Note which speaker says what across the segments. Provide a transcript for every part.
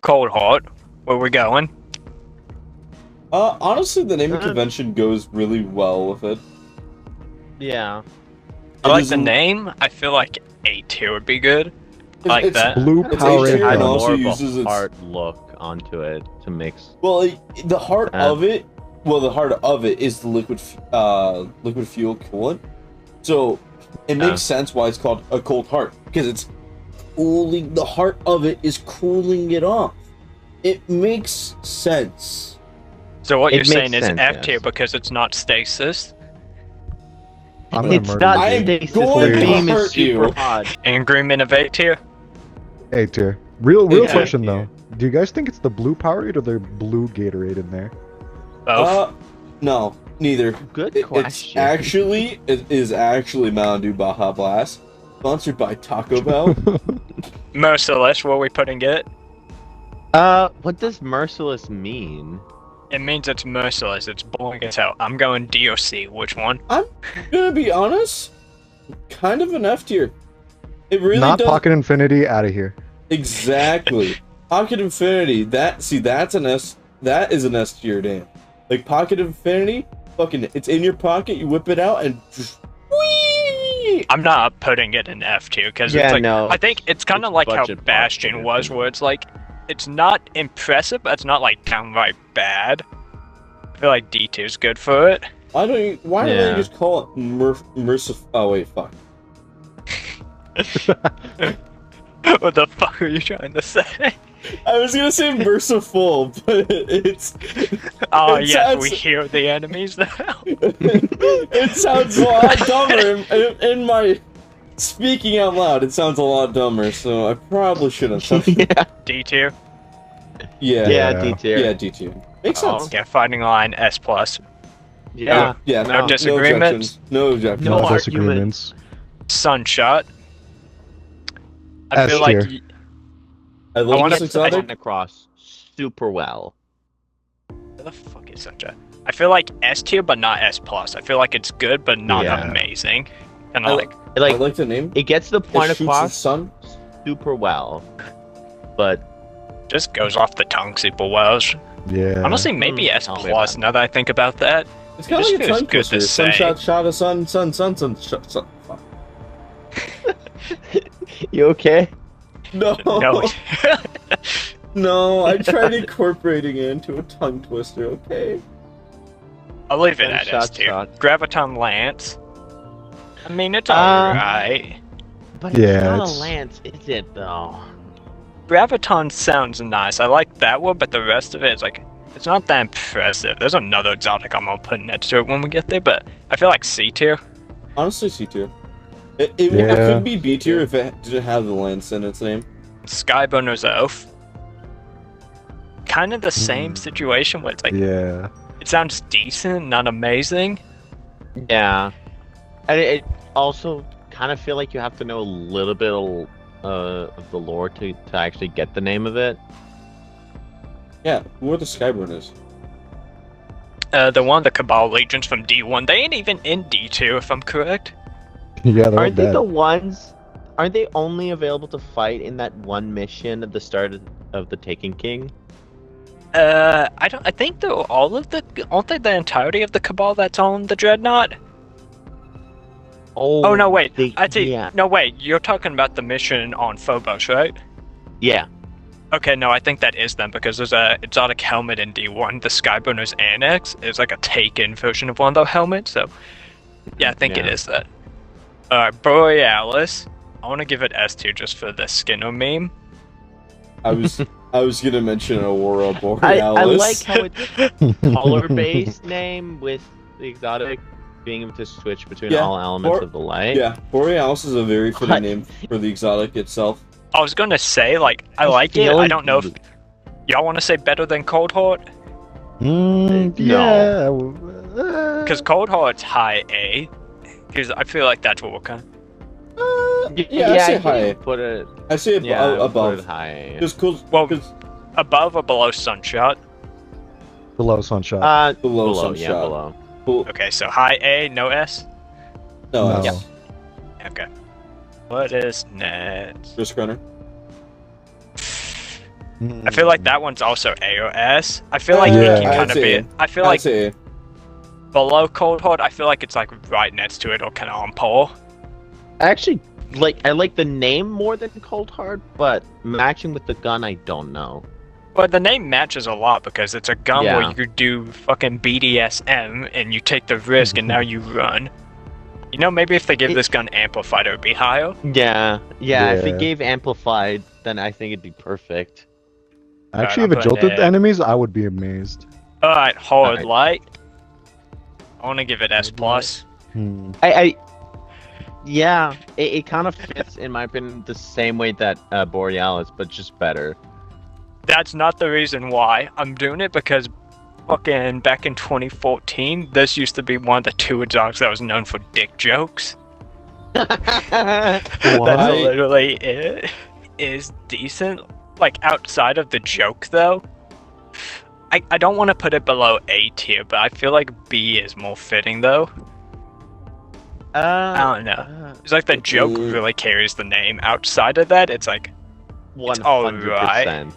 Speaker 1: Coldheart. Where we going?
Speaker 2: Honestly, the naming convention goes really well with it.
Speaker 3: Yeah.
Speaker 1: I like the name. I feel like A tier would be good. I like that.
Speaker 4: Blue Power
Speaker 2: It
Speaker 3: Add
Speaker 2: also
Speaker 3: more of
Speaker 2: uses
Speaker 3: a
Speaker 2: its
Speaker 3: heart look onto it to mix.
Speaker 2: well, the heart of it. Well, the heart of it is the liquid fuel coolant. So it makes sense why it's called a cold heart, because it's cooling. The heart of it is cooling it off. It makes sense.
Speaker 1: So what you're saying is
Speaker 3: sense,
Speaker 1: F tier
Speaker 3: yes.
Speaker 1: because it's not stasis.
Speaker 3: It's not
Speaker 2: I'm
Speaker 3: stasis.
Speaker 2: going
Speaker 3: The
Speaker 2: to
Speaker 3: beam is
Speaker 2: hurt
Speaker 3: super
Speaker 2: you.
Speaker 3: hot.
Speaker 1: In agreement of A tier.
Speaker 4: A tier. Real
Speaker 2: Yeah.
Speaker 4: question though. Do you guys think it's the blue Powerade or the blue Gatorade in there?
Speaker 1: Both.
Speaker 2: No, neither.
Speaker 3: Good
Speaker 2: It
Speaker 3: question.
Speaker 2: is actually Mountain Dew Baja Blast, sponsored by Taco Bell.
Speaker 1: Merciless. Where we putting it?
Speaker 3: What does Merciless mean?
Speaker 1: It means it's merciless. It's boring as hell. I'm going D or C. Which one?
Speaker 2: I'm gonna be honest, kind of an F tier. It really
Speaker 4: Not
Speaker 2: does.
Speaker 4: Pocket Infinity, out of here.
Speaker 2: Exactly. Pocket Infinity. That's an S. That is an S tier, damn. Like Pocket Infinity, fucking, it's in your pocket. You whip it out and just. Whee!
Speaker 1: I'm not putting it in F tier because
Speaker 3: Yeah,
Speaker 1: it's like
Speaker 3: no.
Speaker 1: I think it's kind of
Speaker 3: It's
Speaker 1: like how
Speaker 3: budget
Speaker 1: Bastion
Speaker 3: pop,
Speaker 1: was, where it's like it's not impressive, but it's not like downright bad. I feel like D tier is good for it.
Speaker 2: Why don't
Speaker 3: Yeah.
Speaker 2: you just call it merciful? Oh wait, fuck.
Speaker 1: What the fuck are you trying to say?
Speaker 2: I was gonna say merciful, but it's.
Speaker 1: Oh
Speaker 2: It
Speaker 1: yes,
Speaker 2: sounds-
Speaker 1: we hear the enemies now.
Speaker 2: It sounds a lot dumber in my speaking out loud. It sounds a lot dumber, so I probably shouldn't.
Speaker 3: Yeah.
Speaker 1: D tier.
Speaker 2: Yeah.
Speaker 3: Yeah, D tier.
Speaker 2: Yeah, D2. Makes sense.
Speaker 1: Okay, fighting line S plus.
Speaker 3: Yeah.
Speaker 2: Yeah.
Speaker 1: No disagreements?
Speaker 2: objections. No objections.
Speaker 3: No
Speaker 4: No
Speaker 3: argument.
Speaker 4: disagreements.
Speaker 1: Sunshot. I
Speaker 4: S
Speaker 1: feel like
Speaker 4: tier.
Speaker 2: I
Speaker 1: I
Speaker 2: love
Speaker 1: wanna
Speaker 2: this
Speaker 1: say-
Speaker 2: exotic.
Speaker 3: Coming across super well.
Speaker 1: where the fuck is Sunshot? I feel like S tier, but not S plus. I feel like it's good, but not
Speaker 3: Yeah.
Speaker 1: amazing. And I
Speaker 2: I
Speaker 1: like.
Speaker 2: I
Speaker 3: Like
Speaker 2: like the name.
Speaker 3: it gets the point
Speaker 2: It shoots the
Speaker 3: across
Speaker 2: sun.
Speaker 3: super well, but
Speaker 1: Just goes off the tongue super well.
Speaker 4: Yeah.
Speaker 1: Honestly, maybe S
Speaker 3: tell me
Speaker 1: plus.
Speaker 3: about
Speaker 1: Now that I think about that,
Speaker 2: It's kind
Speaker 1: It
Speaker 2: of like a
Speaker 1: just
Speaker 2: tongue
Speaker 1: feels good to
Speaker 2: twister.
Speaker 1: say.
Speaker 2: Sunshot, shot of sun, sun. Fuck.
Speaker 3: you okay?
Speaker 2: No.
Speaker 1: no.
Speaker 2: No, I tried incorporating it into a tongue twister. Okay.
Speaker 1: I'll leave it at S
Speaker 3: Sunshot
Speaker 1: tier.
Speaker 3: shot.
Speaker 1: Graviton Lance. I mean, it's
Speaker 3: Um,
Speaker 1: alright.
Speaker 3: But
Speaker 4: Yeah,
Speaker 3: it's not
Speaker 4: it's-
Speaker 3: a lance, is it though?
Speaker 1: Graviton sounds nice. I like that one, but the rest of it is like, it's not that impressive. There's another exotic I'm gonna put next to it when we get there, but I feel like C tier.
Speaker 2: Honestly, C tier. It
Speaker 4: Yeah.
Speaker 2: could be B tier if it didn't have the lance in its name.
Speaker 1: Skyburner's Oath. Kind of the same situation where it's like,
Speaker 4: Yeah.
Speaker 1: it sounds decent, not amazing.
Speaker 3: Yeah. And it also kind of feel like you have to know a little bit of the lore to actually get the name of it.
Speaker 2: Yeah, who are the Skyburners?
Speaker 1: The one, the Cabal Legions from D1, they ain't even in D2 if I'm correct.
Speaker 4: Yeah, they're all
Speaker 3: Aren't they
Speaker 4: dead.
Speaker 3: the ones? Aren't they only available to fight in that one mission at the start of the Taken King?
Speaker 1: I think they're all of the, aren't they the entirety of the Cabal that's on the Dreadnought? Oh no, wait.
Speaker 3: Yeah.
Speaker 1: No, wait. You're talking about the mission on Phobos, right?
Speaker 3: Yeah.
Speaker 1: Okay, no, I think that is them because there's a exotic helmet in D1. The Skyburner's Annex is like a taken version of one of those helmets. So, yeah, I think it
Speaker 3: Yeah.
Speaker 1: is that. Borealis. I want to give it S tier just for the Skinner meme.
Speaker 2: I was gonna mention Aurora
Speaker 3: I
Speaker 2: Borealis.
Speaker 3: like how it's color-based name with the exotic being able to switch between
Speaker 2: Yeah,
Speaker 3: all elements
Speaker 2: or-
Speaker 3: of the light.
Speaker 2: Yeah, Borealis is a very fitting
Speaker 3: What?
Speaker 2: name for the exotic itself.
Speaker 1: I was gonna say, like, I like it. I don't know if y'all want to say better than Coldheart,
Speaker 4: Yeah.
Speaker 1: because Coldheart's high A. Because I feel like that's what we're kind of.
Speaker 2: Yeah, I say
Speaker 3: you
Speaker 2: high.
Speaker 3: Put it.
Speaker 2: I say it
Speaker 3: Yeah,
Speaker 2: above.
Speaker 3: Put it high.
Speaker 2: Just cool.
Speaker 1: Well,
Speaker 2: Cause
Speaker 1: Above or below Sunshot?
Speaker 4: Below Sunshot.
Speaker 2: below
Speaker 3: below,
Speaker 2: some
Speaker 3: yeah,
Speaker 2: shot.
Speaker 3: below.
Speaker 2: Cool.
Speaker 1: Okay, so high A, no S?
Speaker 2: No,
Speaker 4: No.
Speaker 2: that's
Speaker 1: Okay. What is next?
Speaker 2: Riskrunner.
Speaker 1: I feel like that one's also AOS. I feel like
Speaker 4: Yeah.
Speaker 1: it can kind of be. I feel like
Speaker 2: say
Speaker 1: below Coldheart, I feel like it's like right next to it or kind of on par.
Speaker 3: Actually, I like the name more than Coldheart, but matching with the gun, I don't know.
Speaker 1: But the name matches a lot because it's a gun
Speaker 3: Yeah.
Speaker 1: where you do fucking BDSM and you take the risk and now you run. You know, maybe if they give this gun amplified, it would be higher.
Speaker 3: Yeah. If
Speaker 4: Yeah.
Speaker 3: it gave amplified, then I think it'd be perfect.
Speaker 4: Actually,
Speaker 1: I'm
Speaker 4: if it
Speaker 1: putting
Speaker 4: jolted
Speaker 1: it-
Speaker 4: the enemies, I would be amazed.
Speaker 1: Alright, hard
Speaker 3: Alright.
Speaker 1: light. I want to give it S+.
Speaker 3: Yeah, it kind of fits, in my opinion, the same way that Borealis, but just better.
Speaker 1: That's not the reason why. I'm doing it because fucking back in 2014, this used to be one of the two exotics that was known for dick jokes. That's literally it. Is decent. Like, outside of the joke, though, I don't want to put it below A tier, but I feel like B is more fitting, though. I don't know. It's like the joke really carries the name. Outside of that, it's like
Speaker 3: 100%.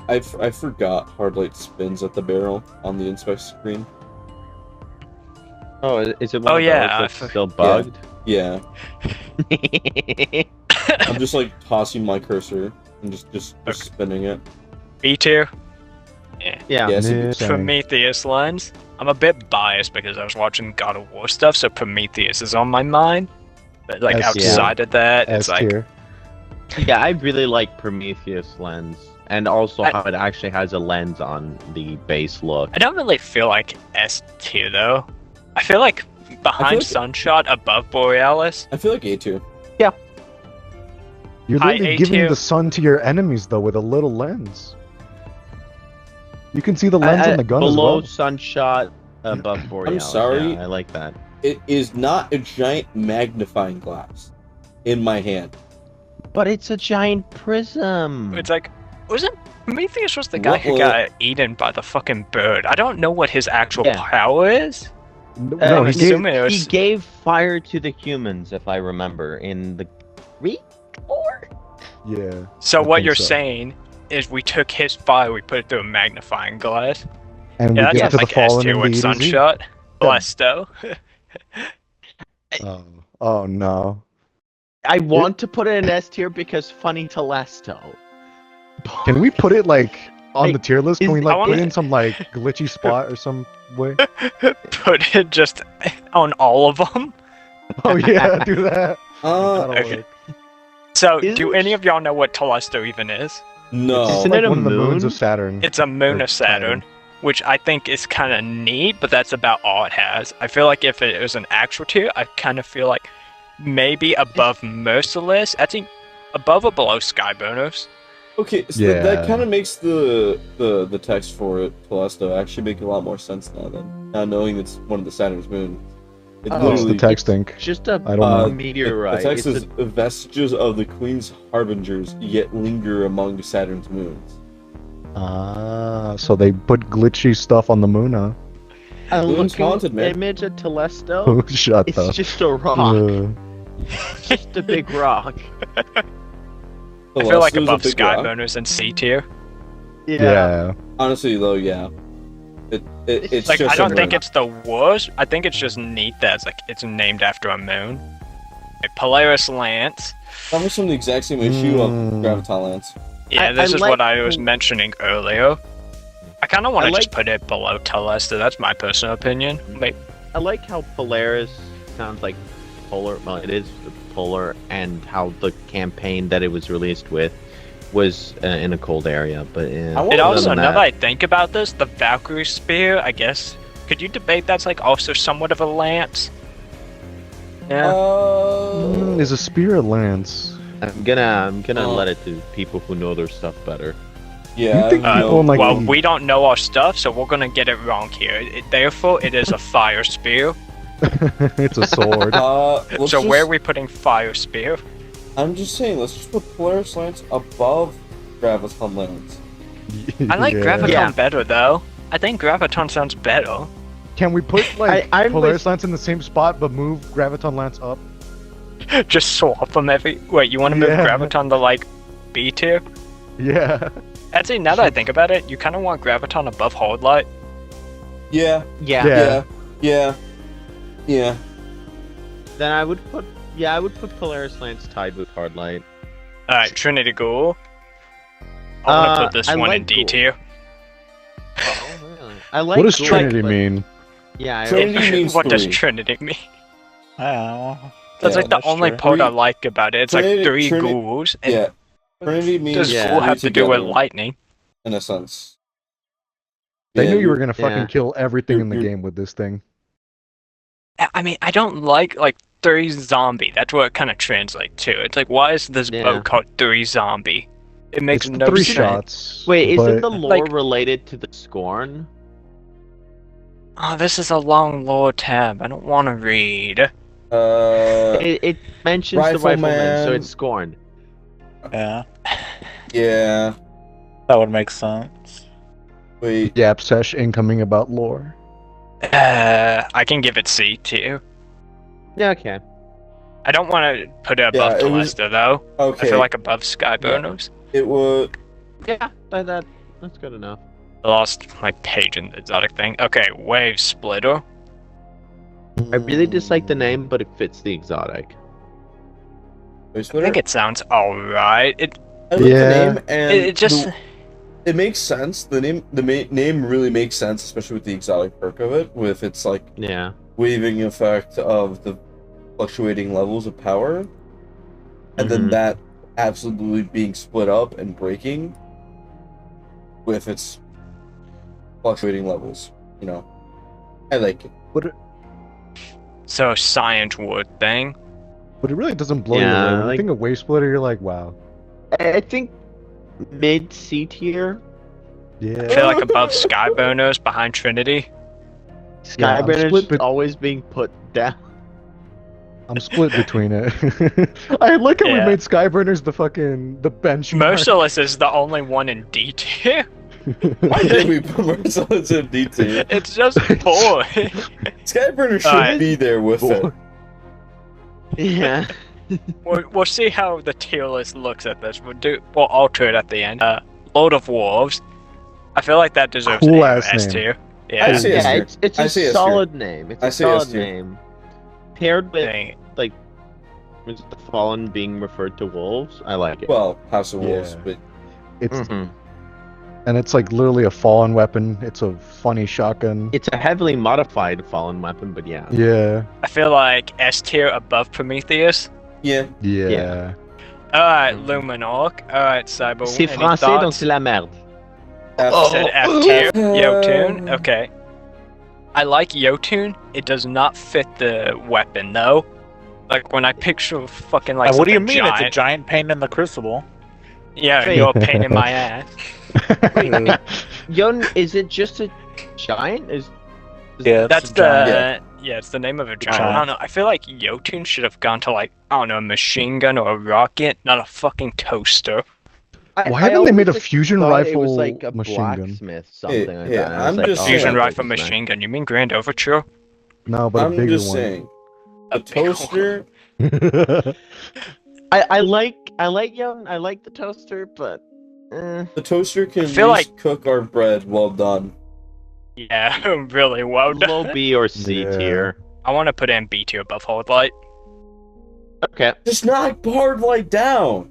Speaker 2: I forgot Hardlight spins at the barrel on the inspect screen.
Speaker 3: Oh, is it one of
Speaker 1: yeah,
Speaker 3: those that's still bugged?
Speaker 2: Yeah. I'm just like tossing my cursor and just spinning it.
Speaker 1: B tier.
Speaker 3: Yeah.
Speaker 2: Yes,
Speaker 4: Yeah.
Speaker 1: Prometheus Lens. I'm a bit biased because I was watching God of War stuff, so Prometheus is on my mind. But like
Speaker 4: S tier.
Speaker 1: outside of that, it's
Speaker 4: S
Speaker 1: like
Speaker 4: tier.
Speaker 3: Yeah, I really like Prometheus Lens, and also
Speaker 1: I-
Speaker 3: how it actually has a lens on the base look.
Speaker 1: I don't really feel like S tier though. I feel like behind
Speaker 2: like-
Speaker 1: Sunshot, above Borealis.
Speaker 2: I feel like A tier.
Speaker 4: You're
Speaker 1: High
Speaker 4: literally
Speaker 1: A
Speaker 4: giving
Speaker 1: tier.
Speaker 4: the sun to your enemies though with a little lens. You can see the lens on the gun as
Speaker 3: below
Speaker 4: well.
Speaker 3: Sunshot, above Borealis.
Speaker 2: sorry.
Speaker 3: Yeah, I like that.
Speaker 2: It is not a giant magnifying glass in my hand.
Speaker 3: But it's a giant prism.
Speaker 1: It's like, wasn't Prometheus was the guy who got eaten by the fucking bird? I don't know what his actual
Speaker 3: Yeah.
Speaker 1: power is.
Speaker 4: No,
Speaker 1: I'm
Speaker 4: he gave,
Speaker 1: assuming it was.
Speaker 3: He gave fire to the humans, if I remember, in the Greek lore.
Speaker 4: yeah.
Speaker 1: So
Speaker 4: I
Speaker 1: what
Speaker 4: think
Speaker 1: you're
Speaker 4: so.
Speaker 1: saying is we took his fire, we put it through a magnifying glass.
Speaker 4: And
Speaker 1: Yeah,
Speaker 4: we
Speaker 1: that's
Speaker 4: get to the
Speaker 1: like S
Speaker 4: fallen
Speaker 1: tier
Speaker 4: and
Speaker 1: with
Speaker 4: the EDZ.
Speaker 1: Sunshot. Telesto.
Speaker 4: Oh no.
Speaker 3: I want to put it in S tier because funny Telesto.
Speaker 4: Can we put it like on
Speaker 3: Hey,
Speaker 4: the tier list? Can
Speaker 3: is-
Speaker 4: we
Speaker 1: I
Speaker 4: like
Speaker 1: wanna-
Speaker 4: put it in some like glitchy spot or some way?
Speaker 1: Put it just on all of them.
Speaker 4: Oh yeah, do that.
Speaker 2: Uh,
Speaker 4: That'll
Speaker 1: okay.
Speaker 4: work.
Speaker 1: So,
Speaker 3: Isn't
Speaker 1: do
Speaker 3: it
Speaker 1: any of y'all know what Telesto even is?
Speaker 2: no.
Speaker 3: Isn't
Speaker 4: Like
Speaker 3: it a
Speaker 4: one of the moons
Speaker 3: moon?
Speaker 4: of Saturn.
Speaker 1: It's a moon
Speaker 4: Or
Speaker 1: of Saturn, which I think is kind of neat, but that's about all it has. I feel like if it was an actual tier, I kind of feel like maybe above Merciless. I think above or below Skyburners.
Speaker 2: Okay, so
Speaker 4: Yeah.
Speaker 2: that kind of makes the text for it, Telesto, actually make a lot more sense now. Then, now knowing it's one of the Saturn's moon, it
Speaker 3: Oh.
Speaker 4: What's the
Speaker 2: literally
Speaker 4: text think?
Speaker 3: Just a
Speaker 4: I don't know.
Speaker 3: meteorite.
Speaker 2: The text
Speaker 3: It's
Speaker 2: is vestiges of the Queen's harbingers yet linger among Saturn's moons.
Speaker 4: Ah, so they put glitchy stuff on the moon, huh?
Speaker 3: a
Speaker 2: Moon's
Speaker 3: looking
Speaker 2: haunted, man.
Speaker 3: image of Telesto.
Speaker 4: Oh, shut
Speaker 3: It's
Speaker 4: up.
Speaker 3: just a rock.
Speaker 4: Uh,
Speaker 3: Just a big rock.
Speaker 1: I feel like
Speaker 2: Telesto's a
Speaker 1: above
Speaker 2: big rock.
Speaker 1: Skyburners and C tier.
Speaker 4: yeah.
Speaker 2: Honestly, though, yeah. It's
Speaker 1: Like,
Speaker 2: just
Speaker 1: I don't
Speaker 2: a
Speaker 1: think
Speaker 2: rock.
Speaker 1: it's the worst. I think it's just neat that it's like it's named after a moon. A Polaris Lance.
Speaker 2: That was from the exact same issue of
Speaker 4: Mm.
Speaker 2: Graviton Lance.
Speaker 1: Yeah,
Speaker 3: I
Speaker 1: this is
Speaker 3: like-
Speaker 1: what I was mentioning earlier. I kind of want
Speaker 3: I
Speaker 1: to just
Speaker 3: like-
Speaker 1: put it below Telesto. That's my personal opinion.
Speaker 3: I like how Polaris sounds like polar. Well, it is polar, and how the campaign that it was released with was in a cold area. But
Speaker 2: I want-
Speaker 1: It
Speaker 2: Other
Speaker 1: also,
Speaker 3: than
Speaker 1: now
Speaker 3: that-
Speaker 1: that I think about this, the Valkyrie Spear, I guess, could you debate that's like also somewhat of a lance? Yeah.
Speaker 4: Is a spear a lance?
Speaker 3: I'm gonna
Speaker 2: Oh.
Speaker 3: let it to people who know their stuff better.
Speaker 2: Yeah.
Speaker 4: You think
Speaker 2: I
Speaker 4: people
Speaker 2: know.
Speaker 4: in, like,
Speaker 1: well,
Speaker 4: the-
Speaker 1: we don't know our stuff, so we're gonna get it wrong here. Therefore, it is a fire spear.
Speaker 4: It's a sword.
Speaker 2: let's
Speaker 1: So
Speaker 2: just-
Speaker 1: where are we putting fire spear?
Speaker 2: I'm just saying, let's just put Polaris Lance above Graviton Lance.
Speaker 1: I like
Speaker 4: Yeah.
Speaker 1: Graviton
Speaker 3: Yeah.
Speaker 1: better though. I think Graviton sounds better.
Speaker 4: Can we put like
Speaker 3: I'm
Speaker 4: Polaris
Speaker 3: with-
Speaker 4: Lance in the same spot but move Graviton Lance up?
Speaker 1: Just swap them every. Wait, you want to move
Speaker 4: Yeah.
Speaker 1: Graviton to like B tier?
Speaker 4: Yeah.
Speaker 1: Actually, now that I think about it, you kind of want Graviton above Hold Light.
Speaker 2: Yeah.
Speaker 3: Yeah.
Speaker 2: Yeah.
Speaker 3: Then I would put Polaris Lance tied with Hard Light.
Speaker 1: Alright, Trinity Ghoul. I want to put this
Speaker 3: I
Speaker 1: one
Speaker 3: like
Speaker 1: in D
Speaker 3: Ghoul.
Speaker 1: tier.
Speaker 3: Oh, really? I like.
Speaker 4: What does
Speaker 3: Ghoul,
Speaker 4: Trinity
Speaker 3: but-
Speaker 4: mean?
Speaker 3: Yeah,
Speaker 2: Trinity means
Speaker 1: What does
Speaker 2: 3.
Speaker 1: Trinity mean?
Speaker 5: Oh.
Speaker 1: That's
Speaker 2: Yeah,
Speaker 1: like the
Speaker 5: that's
Speaker 1: only
Speaker 5: true.
Speaker 1: part I like about it. It's like
Speaker 2: Trinity-
Speaker 1: 3 ghouls. And
Speaker 2: Yeah. Trinity
Speaker 1: what
Speaker 2: means
Speaker 1: does
Speaker 3: Yeah.
Speaker 1: Ghoul have to do with
Speaker 2: together,
Speaker 1: lightning?
Speaker 2: in a sense.
Speaker 4: They
Speaker 2: Yeah,
Speaker 4: knew you were gonna fucking
Speaker 3: yeah.
Speaker 4: kill everything in the
Speaker 2: you're-
Speaker 4: game with this thing.
Speaker 1: I mean, I don't like 3 zombie. That's what it kind of translates to. It's like, why is this
Speaker 3: Yeah.
Speaker 1: boat called 3 zombie? It makes
Speaker 4: It's the
Speaker 1: no
Speaker 4: 3
Speaker 1: sense.
Speaker 4: shots.
Speaker 3: Wait, isn't
Speaker 4: but
Speaker 3: the lore
Speaker 1: like-
Speaker 3: related to the Scorn?
Speaker 1: Oh, this is a long lore tab. I don't want to read.
Speaker 3: It mentions the Rifleman, so
Speaker 2: Rifleman.
Speaker 3: it's Scorn.
Speaker 5: Yeah,
Speaker 2: Yeah.
Speaker 5: that would make sense.
Speaker 2: Wait.
Speaker 4: Yap sesh incoming about lore.
Speaker 1: I can give it C too.
Speaker 3: Yeah, okay.
Speaker 1: I don't want to put it above
Speaker 2: Yeah, it was-
Speaker 1: Telesto though.
Speaker 2: Okay.
Speaker 1: I feel like above Skyburners.
Speaker 2: it was.
Speaker 3: Yeah, that's good enough.
Speaker 1: I lost my page in the exotic thing. Okay, Wavesplitter.
Speaker 3: I really dislike the name, but it fits the exotic.
Speaker 1: I think it sounds alright.
Speaker 2: I like
Speaker 4: Yeah.
Speaker 2: the name, and
Speaker 1: It just
Speaker 2: it makes sense. The name really makes sense, especially with the exotic perk of it, with its like
Speaker 3: Yeah.
Speaker 2: waving effect of the fluctuating levels of power, and then
Speaker 3: Mhm.
Speaker 2: that absolutely being split up and breaking with its fluctuating levels. You know, I like it.
Speaker 1: so science wood thing.
Speaker 4: But it really doesn't blow
Speaker 3: Yeah,
Speaker 4: you away. When
Speaker 3: like-
Speaker 4: you think of Wave Splitter, you're like, wow.
Speaker 3: I think mid C tier.
Speaker 1: I
Speaker 4: Yeah.
Speaker 1: feel like above Skyburners behind Trinity.
Speaker 4: Yeah, I'm
Speaker 3: Skyburner's
Speaker 4: split bet-
Speaker 3: always being put down.
Speaker 4: I'm split between it. I like how
Speaker 1: Yeah.
Speaker 4: we made Skyburners the benchmark.
Speaker 1: Merciless is the only one in D tier.
Speaker 2: Why did we put Merciless in D2?
Speaker 1: It's just boring.
Speaker 2: Skyburner should
Speaker 1: Alright.
Speaker 2: be there with it.
Speaker 3: Yeah.
Speaker 1: We'll see how the tier list looks at this. We'll alter it at the end. Lord of Wolves. I feel like that deserves
Speaker 4: Cool
Speaker 1: an
Speaker 4: ass
Speaker 1: S
Speaker 4: name.
Speaker 1: tier.
Speaker 2: I
Speaker 1: Yeah.
Speaker 2: see S
Speaker 3: Yeah,
Speaker 2: tier.
Speaker 3: it's
Speaker 2: I
Speaker 3: a
Speaker 2: see S tier.
Speaker 3: solid name. It's
Speaker 2: I
Speaker 3: a
Speaker 2: see S
Speaker 3: solid
Speaker 2: tier.
Speaker 3: name. Paired with
Speaker 1: Thing.
Speaker 3: is the Fallen being referred to wolves, I like it.
Speaker 2: Well, House of Wolves,
Speaker 4: Yeah.
Speaker 2: but
Speaker 4: It's
Speaker 3: Mhm.
Speaker 4: and it's like literally a fallen weapon. It's a funny shotgun.
Speaker 3: It's a heavily modified Fallen weapon, but yeah.
Speaker 4: Yeah.
Speaker 1: I feel like S tier above Prometheus.
Speaker 2: yeah.
Speaker 4: Yeah.
Speaker 3: Yeah.
Speaker 1: Alright, Luminarque. Alright, Cyber.
Speaker 3: C'est
Speaker 1: any
Speaker 3: français,
Speaker 1: thoughts?
Speaker 3: donc c'est la merde.
Speaker 1: I said F tier.
Speaker 2: Oh.
Speaker 1: Jotun. Okay. I like Jotun. It does not fit the weapon though. Like when I picture fucking like
Speaker 5: what do you
Speaker 1: something
Speaker 5: mean? It's a
Speaker 1: giant.
Speaker 5: giant pain in the crucible.
Speaker 1: Yeah,
Speaker 3: Wait.
Speaker 1: you're a pain in my ass.
Speaker 3: Yun, is it just a giant?
Speaker 5: Yeah, it's
Speaker 1: That's
Speaker 5: a
Speaker 1: the
Speaker 5: giant.
Speaker 1: yeah, it's the name of a giant.
Speaker 5: Giant.
Speaker 1: I don't know. I feel like Jotun should have gone to like I don't know, a machine gun or a rocket, not a fucking toaster.
Speaker 4: Why haven't they made a
Speaker 3: always
Speaker 4: fusion
Speaker 3: thought it
Speaker 4: rifle
Speaker 3: was like a
Speaker 4: machine gun?
Speaker 3: blacksmith, something like
Speaker 2: Yeah,
Speaker 3: that. I was
Speaker 2: I'm
Speaker 3: like,
Speaker 2: just
Speaker 3: oh,
Speaker 1: Fusion
Speaker 2: saying.
Speaker 3: that's
Speaker 1: rifle
Speaker 3: what it's
Speaker 1: machine gun. You mean Grand Overture?
Speaker 4: No, but a
Speaker 2: I'm
Speaker 4: bigger
Speaker 2: just
Speaker 4: one.
Speaker 2: saying.
Speaker 1: A
Speaker 2: A
Speaker 1: big one.
Speaker 2: toaster.
Speaker 3: I like Yun. I like the toaster, but
Speaker 2: The toaster can
Speaker 1: I feel
Speaker 2: at least cook our bread well done.
Speaker 1: Yeah, really well done.
Speaker 3: low B or C
Speaker 4: Yeah.
Speaker 3: tier.
Speaker 1: I want to put in B tier above Hold Light.
Speaker 3: Okay.
Speaker 2: Just knock Hard Light down.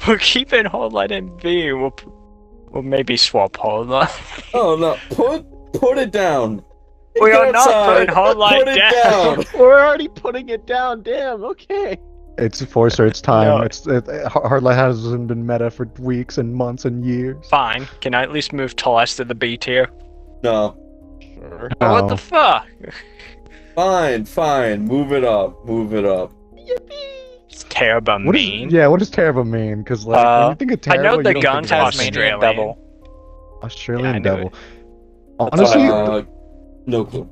Speaker 1: We're keeping Hold Light in B. We'll maybe swap Hold Light.
Speaker 2: Oh no! Put it down.
Speaker 1: We
Speaker 2: Get
Speaker 1: are not
Speaker 2: outside.
Speaker 1: putting Hold Light
Speaker 2: Put it
Speaker 1: down.
Speaker 2: down.
Speaker 3: We're already putting it down. Damn. Okay.
Speaker 4: It's Forcer, it's time.
Speaker 1: No.
Speaker 4: Hardlight hasn't been meta for weeks and months and years.
Speaker 1: Fine. Can I at least move Telesto to the B tier?
Speaker 2: No.
Speaker 3: Sure.
Speaker 1: Oh, what
Speaker 4: No.
Speaker 1: the fuck?
Speaker 2: Fine. Move it up.
Speaker 1: It's Tarrabah
Speaker 4: What
Speaker 1: mean.
Speaker 4: what does Tarrabah mean? Because like when you think of
Speaker 1: I
Speaker 4: Tarrabah,
Speaker 1: know
Speaker 4: you
Speaker 1: the
Speaker 4: don't
Speaker 1: guns
Speaker 4: think of
Speaker 1: has
Speaker 5: Tasmanian
Speaker 1: Australian.
Speaker 5: devil.
Speaker 4: Australian
Speaker 1: Yeah, I knew
Speaker 4: devil. Honestly,
Speaker 2: No clue.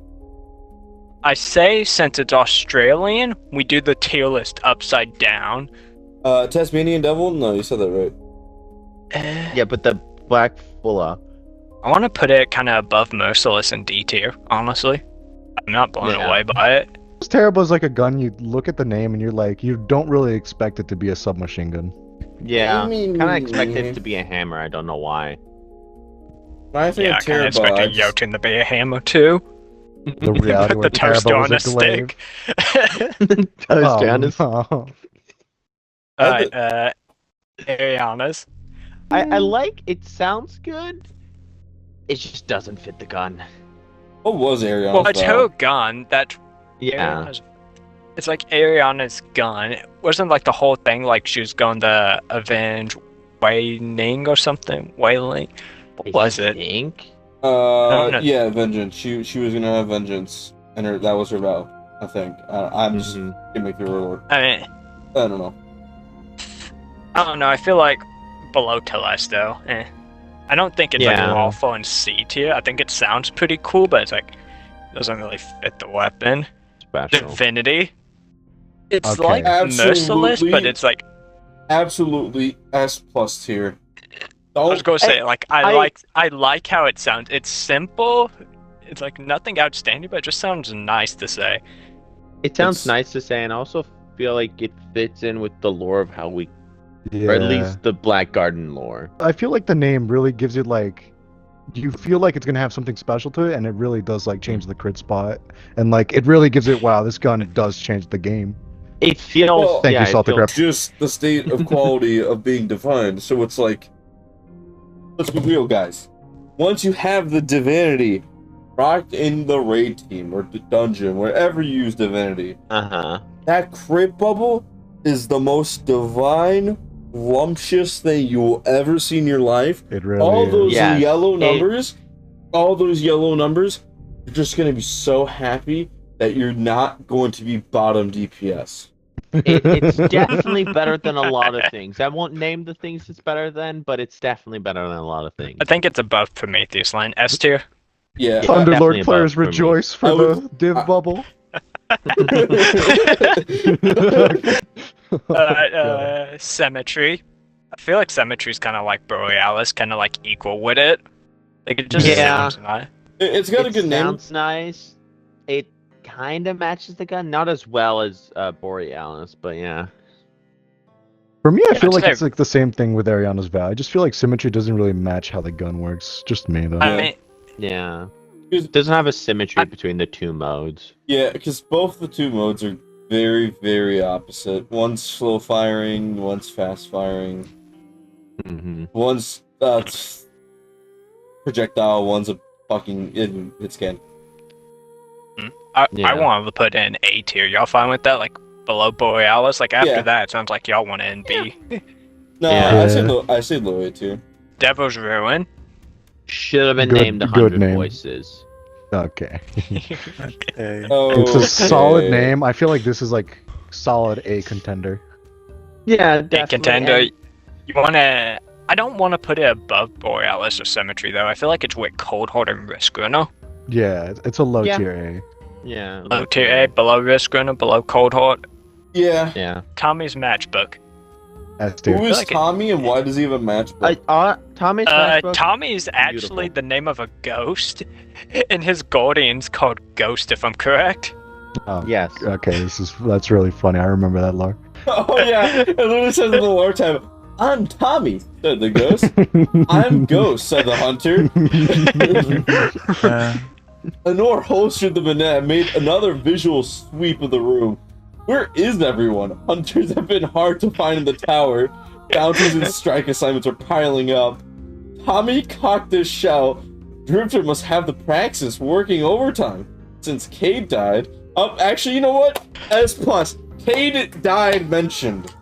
Speaker 1: I say since it's Australian, we do the tier list upside down.
Speaker 2: Tasmanian Devil? No, you said that right.
Speaker 3: Yeah, but the black fulla.
Speaker 1: I want to put it kind of above Merciless and D tier, honestly. I'm not blown
Speaker 3: Yeah.
Speaker 1: away by it.
Speaker 4: Tarrabah is like a gun. You look at the name and you're like, you don't really expect it to be a submachine gun.
Speaker 3: Yeah,
Speaker 2: I mean,
Speaker 3: kind of expected it to be a hammer. I don't know why.
Speaker 2: When I think
Speaker 1: Yeah, I
Speaker 2: of
Speaker 1: kind of
Speaker 2: Tarrabah,
Speaker 1: expect
Speaker 2: I
Speaker 1: a
Speaker 2: just-
Speaker 1: Jotun to be a hammer too.
Speaker 4: The reality
Speaker 1: Put
Speaker 4: when
Speaker 1: the toaster
Speaker 4: Tarrabah
Speaker 1: on
Speaker 4: was
Speaker 1: a
Speaker 4: a glaive.
Speaker 1: stick.
Speaker 4: Oh,
Speaker 1: Alright, Eriana's.
Speaker 3: I like. It sounds good. It just doesn't fit the gun.
Speaker 2: What was Ariana's
Speaker 1: Well, it's
Speaker 2: vow?
Speaker 1: her gun. That
Speaker 3: Yeah.
Speaker 1: It's like Ariana's gun. It wasn't like the whole thing like she was going to avenge Wailing or something. Wailing. What was
Speaker 3: I
Speaker 1: it?
Speaker 3: think.
Speaker 1: know.
Speaker 2: Yeah, vengeance. She was gonna have vengeance, and that was her vow. I think. I'm just gonna through her word.
Speaker 1: I mean,
Speaker 2: I don't know.
Speaker 1: I don't know. I feel like below Telesto. I don't think it's like
Speaker 3: Yeah.
Speaker 1: awful in C tier. I think it sounds pretty cool, but it's like doesn't really fit the weapon.
Speaker 3: Special.
Speaker 1: Divinity. It's
Speaker 4: Okay.
Speaker 1: like Merciless, but
Speaker 2: Absolutely.
Speaker 1: it's like
Speaker 2: Absolutely S+ tier.
Speaker 1: I was gonna say, I
Speaker 3: I-
Speaker 1: like how it sounds. It's simple. It's like nothing outstanding, but it just sounds nice to say.
Speaker 3: It sounds
Speaker 2: It's-
Speaker 3: nice to say, and I also feel like it fits in with the lore of how we,
Speaker 4: yeah.
Speaker 3: or at least the Black Garden lore.
Speaker 4: I feel like the name really gives it like, you feel like it's gonna have something special to it, and it really does like change the crit spot, and like it really gives it. Wow, this gun does change the game.
Speaker 3: It feels.
Speaker 2: Well,
Speaker 4: Thank you,
Speaker 3: it
Speaker 4: Salted
Speaker 3: feels-
Speaker 2: Just the state of quality of being defined. So it's like, let's be real, guys. Once you have the divinity rocked in the raid team or the dungeon, wherever you use divinity,
Speaker 3: Uh-huh.
Speaker 2: that crit bubble is the most divine, lumptious thing you will ever see in your life.
Speaker 4: It really
Speaker 2: All
Speaker 4: is.
Speaker 2: those
Speaker 3: Yes.
Speaker 2: yellow numbers, you're just gonna be so happy that you're not going to be bottom DPS.
Speaker 3: It's definitely better than a lot of things. I won't name the things it's better than, but it's definitely better than a lot of things.
Speaker 1: I think it's above Prometheus Lens. S tier.
Speaker 2: Yeah.
Speaker 3: Definitely
Speaker 4: Thunderlord
Speaker 3: above
Speaker 4: players
Speaker 3: for me.
Speaker 4: rejoice for
Speaker 2: I
Speaker 4: the
Speaker 2: was-
Speaker 4: div bubble.
Speaker 1: Symmetry. I feel like Symmetry's kind of like Borealis, kind of like equal with it. Like it just
Speaker 3: Yeah.
Speaker 1: sounds nice.
Speaker 2: It's got a good name.
Speaker 3: Sounds nice. It kind of matches the gun, not as well as Borealis, but yeah.
Speaker 4: For me, I
Speaker 1: Yeah,
Speaker 4: feel
Speaker 1: I'd
Speaker 4: like
Speaker 1: say-
Speaker 4: it's like the same thing with Ariana's vow. I just feel like Symmetry doesn't really match how the gun works. Just me though.
Speaker 1: I mean,
Speaker 3: Yeah.
Speaker 2: Because-
Speaker 3: It doesn't have a symmetry
Speaker 1: I-
Speaker 3: between the two modes.
Speaker 2: Yeah, because both the two modes are very, very opposite. One's slow firing, one's fast firing.
Speaker 3: Mm-hmm.
Speaker 2: One's projectile, one's a fucking hit scan.
Speaker 1: I
Speaker 3: Yeah.
Speaker 1: wanted to put in A tier. Y'all fine with that? Like below Borealis? Like after
Speaker 2: Yeah.
Speaker 1: that, it sounds like y'all want to in B.
Speaker 2: No,
Speaker 3: Yeah.
Speaker 2: I say low A tier.
Speaker 1: Devil's Ruin.
Speaker 3: Should have been
Speaker 4: Good-
Speaker 3: named
Speaker 4: good
Speaker 3: 100
Speaker 4: name.
Speaker 3: Voices.
Speaker 4: Okay.
Speaker 5: Okay.
Speaker 4: It's a solid
Speaker 2: Okay.
Speaker 4: name. I feel like this is like solid A contender.
Speaker 3: Yeah,
Speaker 1: A
Speaker 3: definitely.
Speaker 1: contender.
Speaker 3: and-
Speaker 1: You want to... I don't want to put it above Borealis or Symmetry, though. I feel like it's with Coldheart and Riskrunner.
Speaker 4: Yeah, it's a low
Speaker 3: Yeah.
Speaker 4: tier A.
Speaker 3: Yeah.
Speaker 1: Low tier A, below Riskrunner, below Coldheart.
Speaker 2: Yeah.
Speaker 3: Yeah.
Speaker 1: Tommy's Matchbook.
Speaker 4: S tier.
Speaker 2: Who is
Speaker 1: like it-
Speaker 2: Tommy and why does he have a matchbook?
Speaker 3: Tommy's Matchbook?
Speaker 1: Tommy is actually
Speaker 3: Beautiful.
Speaker 1: the name of a ghost, and his guardian's called Ghost, if I'm correct.
Speaker 4: Oh,
Speaker 3: Yes.
Speaker 4: okay, that's really funny. I remember that lore.
Speaker 2: Oh yeah, it literally says in the lore tab, "I'm Tommy," said the ghost. "I'm Ghost," said the hunter. Anor hosted the Manet and made another visual sweep of the room. Where is everyone? Hunters have been hard to find in the tower. Bounties and strike assignments are piling up. Tommy cocked his shell. Drifter must have the praxis working overtime. Since Cade died... actually, you know what? S+. Cade died mentioned.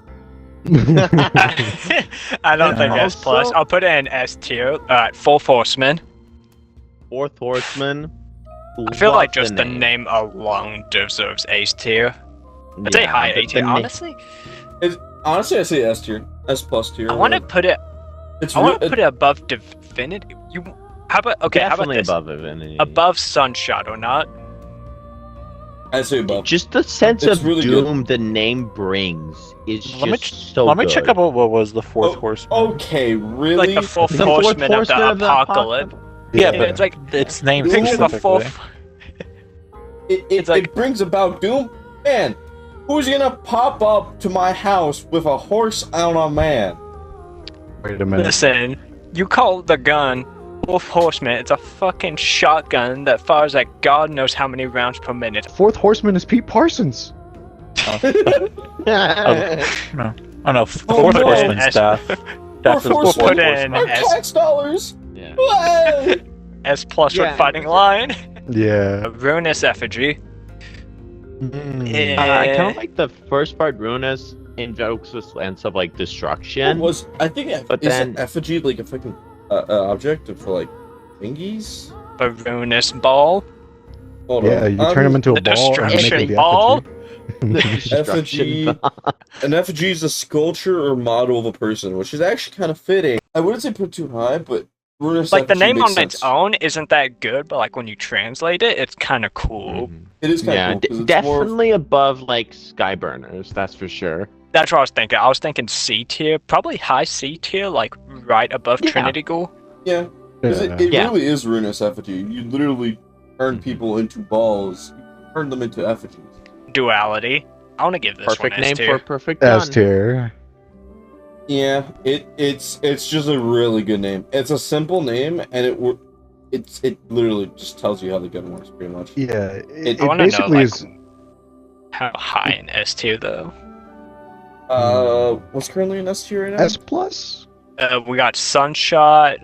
Speaker 1: I don't think S+.
Speaker 3: Also-
Speaker 1: I'll put it in S tier. Fourth Horseman.
Speaker 3: Fourth Horseman.
Speaker 1: I feel like
Speaker 3: Love
Speaker 1: just the name alone deserves A tier. I'd say
Speaker 3: Yeah,
Speaker 1: high
Speaker 3: the-
Speaker 1: A tier.
Speaker 3: the na-
Speaker 1: Honestly,
Speaker 2: Honestly, I say S tier. S+ tier.
Speaker 1: I want to put it.
Speaker 2: It's
Speaker 1: I want to
Speaker 2: re-
Speaker 1: put it above Divinity. You. How about okay?
Speaker 3: Definitely
Speaker 1: how about this?
Speaker 3: above Divinity.
Speaker 1: Above Sunshot or not?
Speaker 2: I say above.
Speaker 3: Just the sense
Speaker 2: It's
Speaker 3: of
Speaker 2: really good.
Speaker 3: doom the name brings is
Speaker 5: Let me
Speaker 3: just so
Speaker 5: Let me
Speaker 3: good.
Speaker 5: check out what was the fourth
Speaker 2: Oh,
Speaker 5: horseman.
Speaker 2: Okay, really?
Speaker 1: Like the fourth
Speaker 3: The fourth
Speaker 1: horseman of the
Speaker 3: horseman of the
Speaker 1: apocalypse.
Speaker 5: Yeah,
Speaker 1: Yeah,
Speaker 5: but
Speaker 1: it's like
Speaker 5: it's named
Speaker 1: picture the
Speaker 5: specifically.
Speaker 1: fourth. It's like-
Speaker 2: it brings about doom. Man, who's gonna pop up to my house with a horse on a man?
Speaker 4: Wait a minute.
Speaker 1: Listen, you call the gun Fourth Horseman. It's a fucking shotgun that fires at God knows how many rounds per minute.
Speaker 4: Fourth Horseman is Pete Parsons.
Speaker 5: No. Oh no,
Speaker 2: Oh,
Speaker 5: fourth
Speaker 2: no.
Speaker 5: horseman's death. Death is
Speaker 2: Horseman.
Speaker 1: Put
Speaker 5: before
Speaker 1: in
Speaker 2: Our
Speaker 1: S,
Speaker 2: tax dollars.
Speaker 3: Yeah.
Speaker 2: What?
Speaker 1: S plus
Speaker 3: Yeah.
Speaker 1: for fighting line.
Speaker 4: Yeah.
Speaker 1: A Ruinous Effigy.
Speaker 4: Mm.
Speaker 3: I kind of like the first part. Ruinous invokes a sense of like destruction.
Speaker 2: I think
Speaker 3: But
Speaker 2: is
Speaker 3: then-
Speaker 2: an effigy like a fucking object for like thingies?
Speaker 1: A Ruinous Ball.
Speaker 2: Hold
Speaker 4: Yeah,
Speaker 2: on.
Speaker 4: you turn him into a
Speaker 1: The
Speaker 4: ball and make it
Speaker 1: destruction
Speaker 4: the
Speaker 1: ball.
Speaker 4: effigy.
Speaker 2: Effigy. An effigy is a sculpture or model of a person, which is actually kind of fitting. I wouldn't say put too high, but Ruinous
Speaker 1: Like the
Speaker 2: Effigy
Speaker 1: name
Speaker 2: makes
Speaker 1: on
Speaker 2: sense.
Speaker 1: its own isn't that good, but like when you translate it, it's kind of cool.
Speaker 3: Mhm.
Speaker 2: It is kind
Speaker 3: Yeah,
Speaker 2: of cool. 'Cause it's
Speaker 3: definitely above like Skyburners, that's for sure.
Speaker 1: That's what I was thinking. I was thinking C tier, probably high C tier, like right above
Speaker 3: Yeah.
Speaker 1: Trinity Ghoul.
Speaker 2: More, yeah, because it
Speaker 3: Yeah.
Speaker 2: really is Ruinous Effigy. You literally turn people into balls. You turn them into effigies.
Speaker 1: Duality. I want to give this
Speaker 3: Perfect
Speaker 1: one
Speaker 3: name
Speaker 1: S
Speaker 3: for
Speaker 1: tier.
Speaker 3: a perfect gun.
Speaker 4: S tier.
Speaker 2: Yeah, it's just a really good name. It's a simple name, and it literally just tells you how the gun works, pretty much.
Speaker 4: Yeah. It
Speaker 1: I want to know
Speaker 4: basically
Speaker 1: like
Speaker 4: is.
Speaker 1: how high in S tier though.
Speaker 2: What's currently in S tier right now?
Speaker 4: S plus.
Speaker 1: We got Sunshot,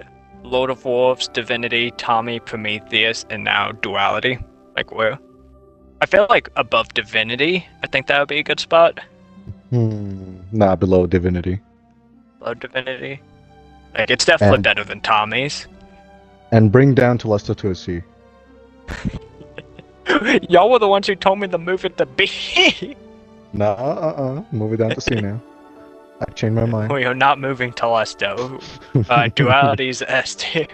Speaker 1: Lord of Wolves, Divinity, Tommy, Prometheus, and now Duality. Like where? I feel like above Divinity. I think that would be a good spot.
Speaker 4: Nah, below Divinity.
Speaker 1: Above Divinity. Like it's definitely
Speaker 4: And-
Speaker 1: better than Tommy's.
Speaker 4: And bring down Telesto to a C.
Speaker 1: Y'all were the ones who told me to move it to B.
Speaker 4: Nah, move it down to C now. I changed my mind.
Speaker 1: We are not moving Telesto. Duality's S tier.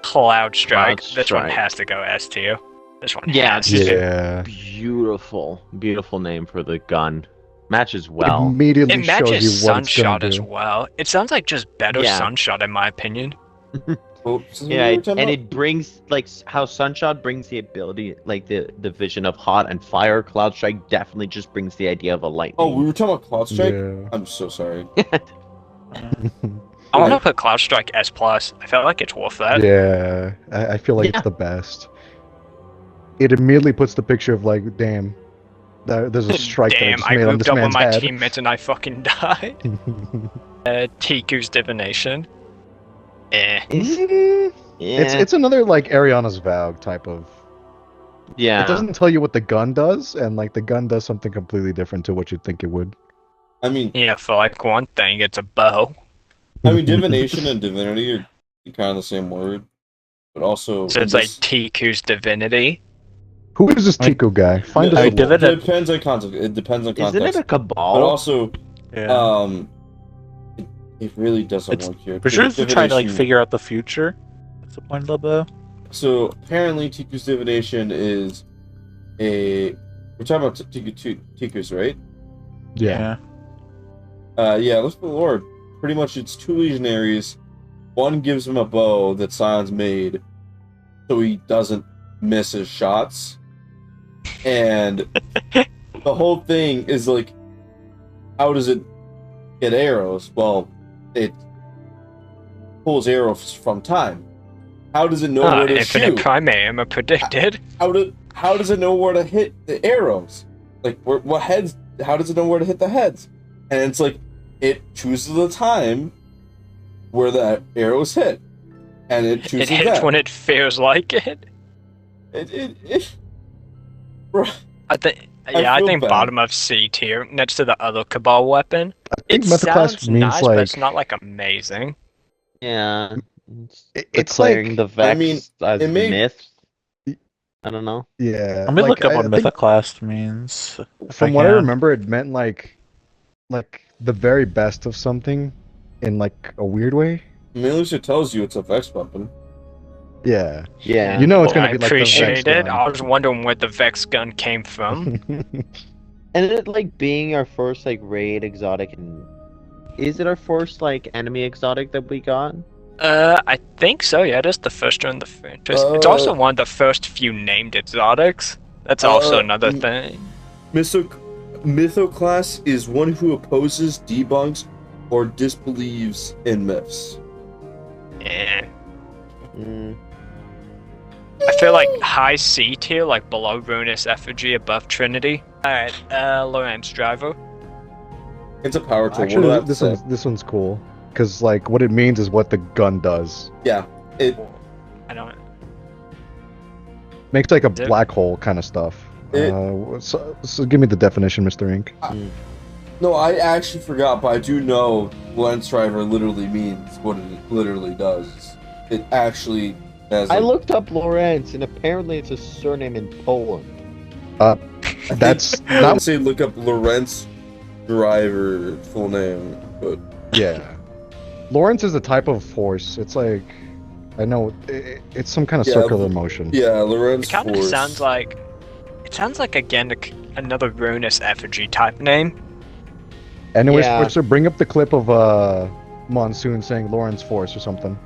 Speaker 1: Cloudstrike. This one
Speaker 3: Cloudstrike.
Speaker 1: has to go S tier. This one
Speaker 3: Yeah,
Speaker 1: has
Speaker 3: it's
Speaker 1: to.
Speaker 4: Yeah.
Speaker 3: Beautiful, beautiful name for the gun. Matches well.
Speaker 4: Immediately
Speaker 1: It
Speaker 4: shows
Speaker 1: matches
Speaker 4: you what it's gonna
Speaker 1: Sunshot as
Speaker 4: do.
Speaker 1: well. It sounds like just better
Speaker 3: Yeah.
Speaker 1: Sunshot in my opinion.
Speaker 2: Oops,
Speaker 3: Yeah,
Speaker 2: we were talking
Speaker 3: and
Speaker 2: about-
Speaker 3: it brings like how Sunshot brings the ability, like the vision of hot and fire. Cloudstrike definitely just brings the idea of a lightning.
Speaker 2: Oh, we were talking about Cloudstrike?
Speaker 4: Yeah.
Speaker 2: I'm so sorry.
Speaker 1: I want to put Cloudstrike S plus. I feel like it's worth that.
Speaker 4: Yeah, I feel like
Speaker 3: Yeah.
Speaker 4: it's the best. It immediately puts the picture of like, damn, there's a strike that I
Speaker 1: Damn,
Speaker 4: just
Speaker 1: I
Speaker 4: made on
Speaker 1: grouped
Speaker 4: this
Speaker 1: up with
Speaker 4: man's
Speaker 1: my
Speaker 4: head.
Speaker 1: teammates and I fucking died. Ticcu's Divination. Eh.
Speaker 4: It's another like Ariana's Vow type of.
Speaker 3: yeah.
Speaker 4: It doesn't tell you what the gun does, and like the gun does something completely different to what you'd think it would.
Speaker 2: I mean,
Speaker 1: Yeah, for like one thing, it's a bow.
Speaker 2: divination and divinity are kind of the same word, but also
Speaker 1: So it's like Ticcu's Divinity.
Speaker 4: Who is this Ticcu guy? Find us.
Speaker 5: I
Speaker 4: a
Speaker 5: did
Speaker 4: wolf.
Speaker 5: it.
Speaker 2: It depends on context. It depends on
Speaker 3: Isn't
Speaker 2: context.
Speaker 3: it a cabal?
Speaker 2: But also,
Speaker 5: Yeah.
Speaker 2: it really doesn't
Speaker 5: It's-
Speaker 2: work here.
Speaker 5: For sure,
Speaker 2: because
Speaker 5: it's trying to like
Speaker 2: divination-
Speaker 5: figure out the future. That's the point of the bow.
Speaker 2: So apparently, Ticcu's divination is a. We're talking about Ticcu's, right?
Speaker 4: Yeah.
Speaker 2: Yeah. Let's the Lord. Pretty much, it's two legionaries. One gives him a bow that Sion's made, so he doesn't miss his shots. And the whole thing is like, how does it get arrows? Well, it pulls arrows from time. How does it know where to
Speaker 1: Infinite
Speaker 2: shoot?
Speaker 1: Primarium are predicted.
Speaker 2: How does it know where to hit the arrows? Like what heads? How does it know where to hit the heads? And it's like it chooses the time where the arrows hit, and it
Speaker 1: It
Speaker 2: chooses
Speaker 1: hits
Speaker 2: that.
Speaker 1: when it feels like it.
Speaker 2: Bro,
Speaker 1: I think.
Speaker 2: I
Speaker 1: Yeah, I
Speaker 2: feel
Speaker 1: think
Speaker 2: bad.
Speaker 1: bottom of C tier next to the other Cabal weapon.
Speaker 4: I think
Speaker 1: It
Speaker 4: Mythoclast
Speaker 1: sounds
Speaker 4: means
Speaker 1: nice,
Speaker 4: like
Speaker 1: but it's not like amazing.
Speaker 3: Yeah.
Speaker 4: it's
Speaker 3: Declaring
Speaker 4: like
Speaker 3: the Vex
Speaker 2: I mean,
Speaker 3: as
Speaker 2: it may-
Speaker 3: myth. I don't know.
Speaker 4: yeah.
Speaker 5: Let me
Speaker 4: like,
Speaker 5: look up
Speaker 4: I
Speaker 5: what
Speaker 4: think
Speaker 5: Mythoclast means.
Speaker 4: From what I
Speaker 5: can.
Speaker 4: remember, it meant like the very best of something, in like a weird way.
Speaker 2: I mean, at least it tells you it's a Vex weapon.
Speaker 4: Yeah.
Speaker 3: Yeah.
Speaker 4: You know it's
Speaker 1: Well,
Speaker 4: gonna
Speaker 1: I
Speaker 4: be like the Vex
Speaker 1: appreciate it.
Speaker 4: gun.
Speaker 1: I was wondering where the Vex gun came from.
Speaker 3: And it like being our first like raid exotic, and is it our first like enemy exotic that we got?
Speaker 1: I think so. Yeah, it is the first one in the franchise. It's also one of the first few named exotics. That's also another thing.
Speaker 2: Mythoclast is one who opposes, debunks, or disbelieves in myths.
Speaker 1: Yeah.
Speaker 3: Mm.
Speaker 1: I feel like high C tier, like below Ruinous Effigy, above Trinity. Alright, Lorentz Driver.
Speaker 2: It's a power tool.
Speaker 4: Actually,
Speaker 2: what do I have to say?
Speaker 4: this one's cool because like what it means is what the gun does.
Speaker 2: Yeah, it
Speaker 1: I don't.
Speaker 4: Makes like a
Speaker 1: Is it-
Speaker 4: black hole kind of stuff.
Speaker 2: It-
Speaker 4: So give me the definition, Mr. Ink.
Speaker 2: no, I actually forgot, but I do know Lorentz Driver literally means what it literally does. It actually has.
Speaker 3: I looked up Lorentz, and apparently it's a surname in Poland.
Speaker 4: That's
Speaker 2: I
Speaker 4: not
Speaker 2: would say look up Lorentz Driver full name, but
Speaker 4: yeah. Lorentz is a type of force. It's like I know it's some kind of
Speaker 2: Yeah,
Speaker 4: circular motion.
Speaker 2: yeah, Lorentz
Speaker 1: It kind of
Speaker 2: Force.
Speaker 1: sounds like. It sounds like again another Ruinous Effigy type name.
Speaker 4: Anyways,
Speaker 3: Yeah.
Speaker 4: Forcer, bring up the clip of Monsoon saying Lorentz Force or something.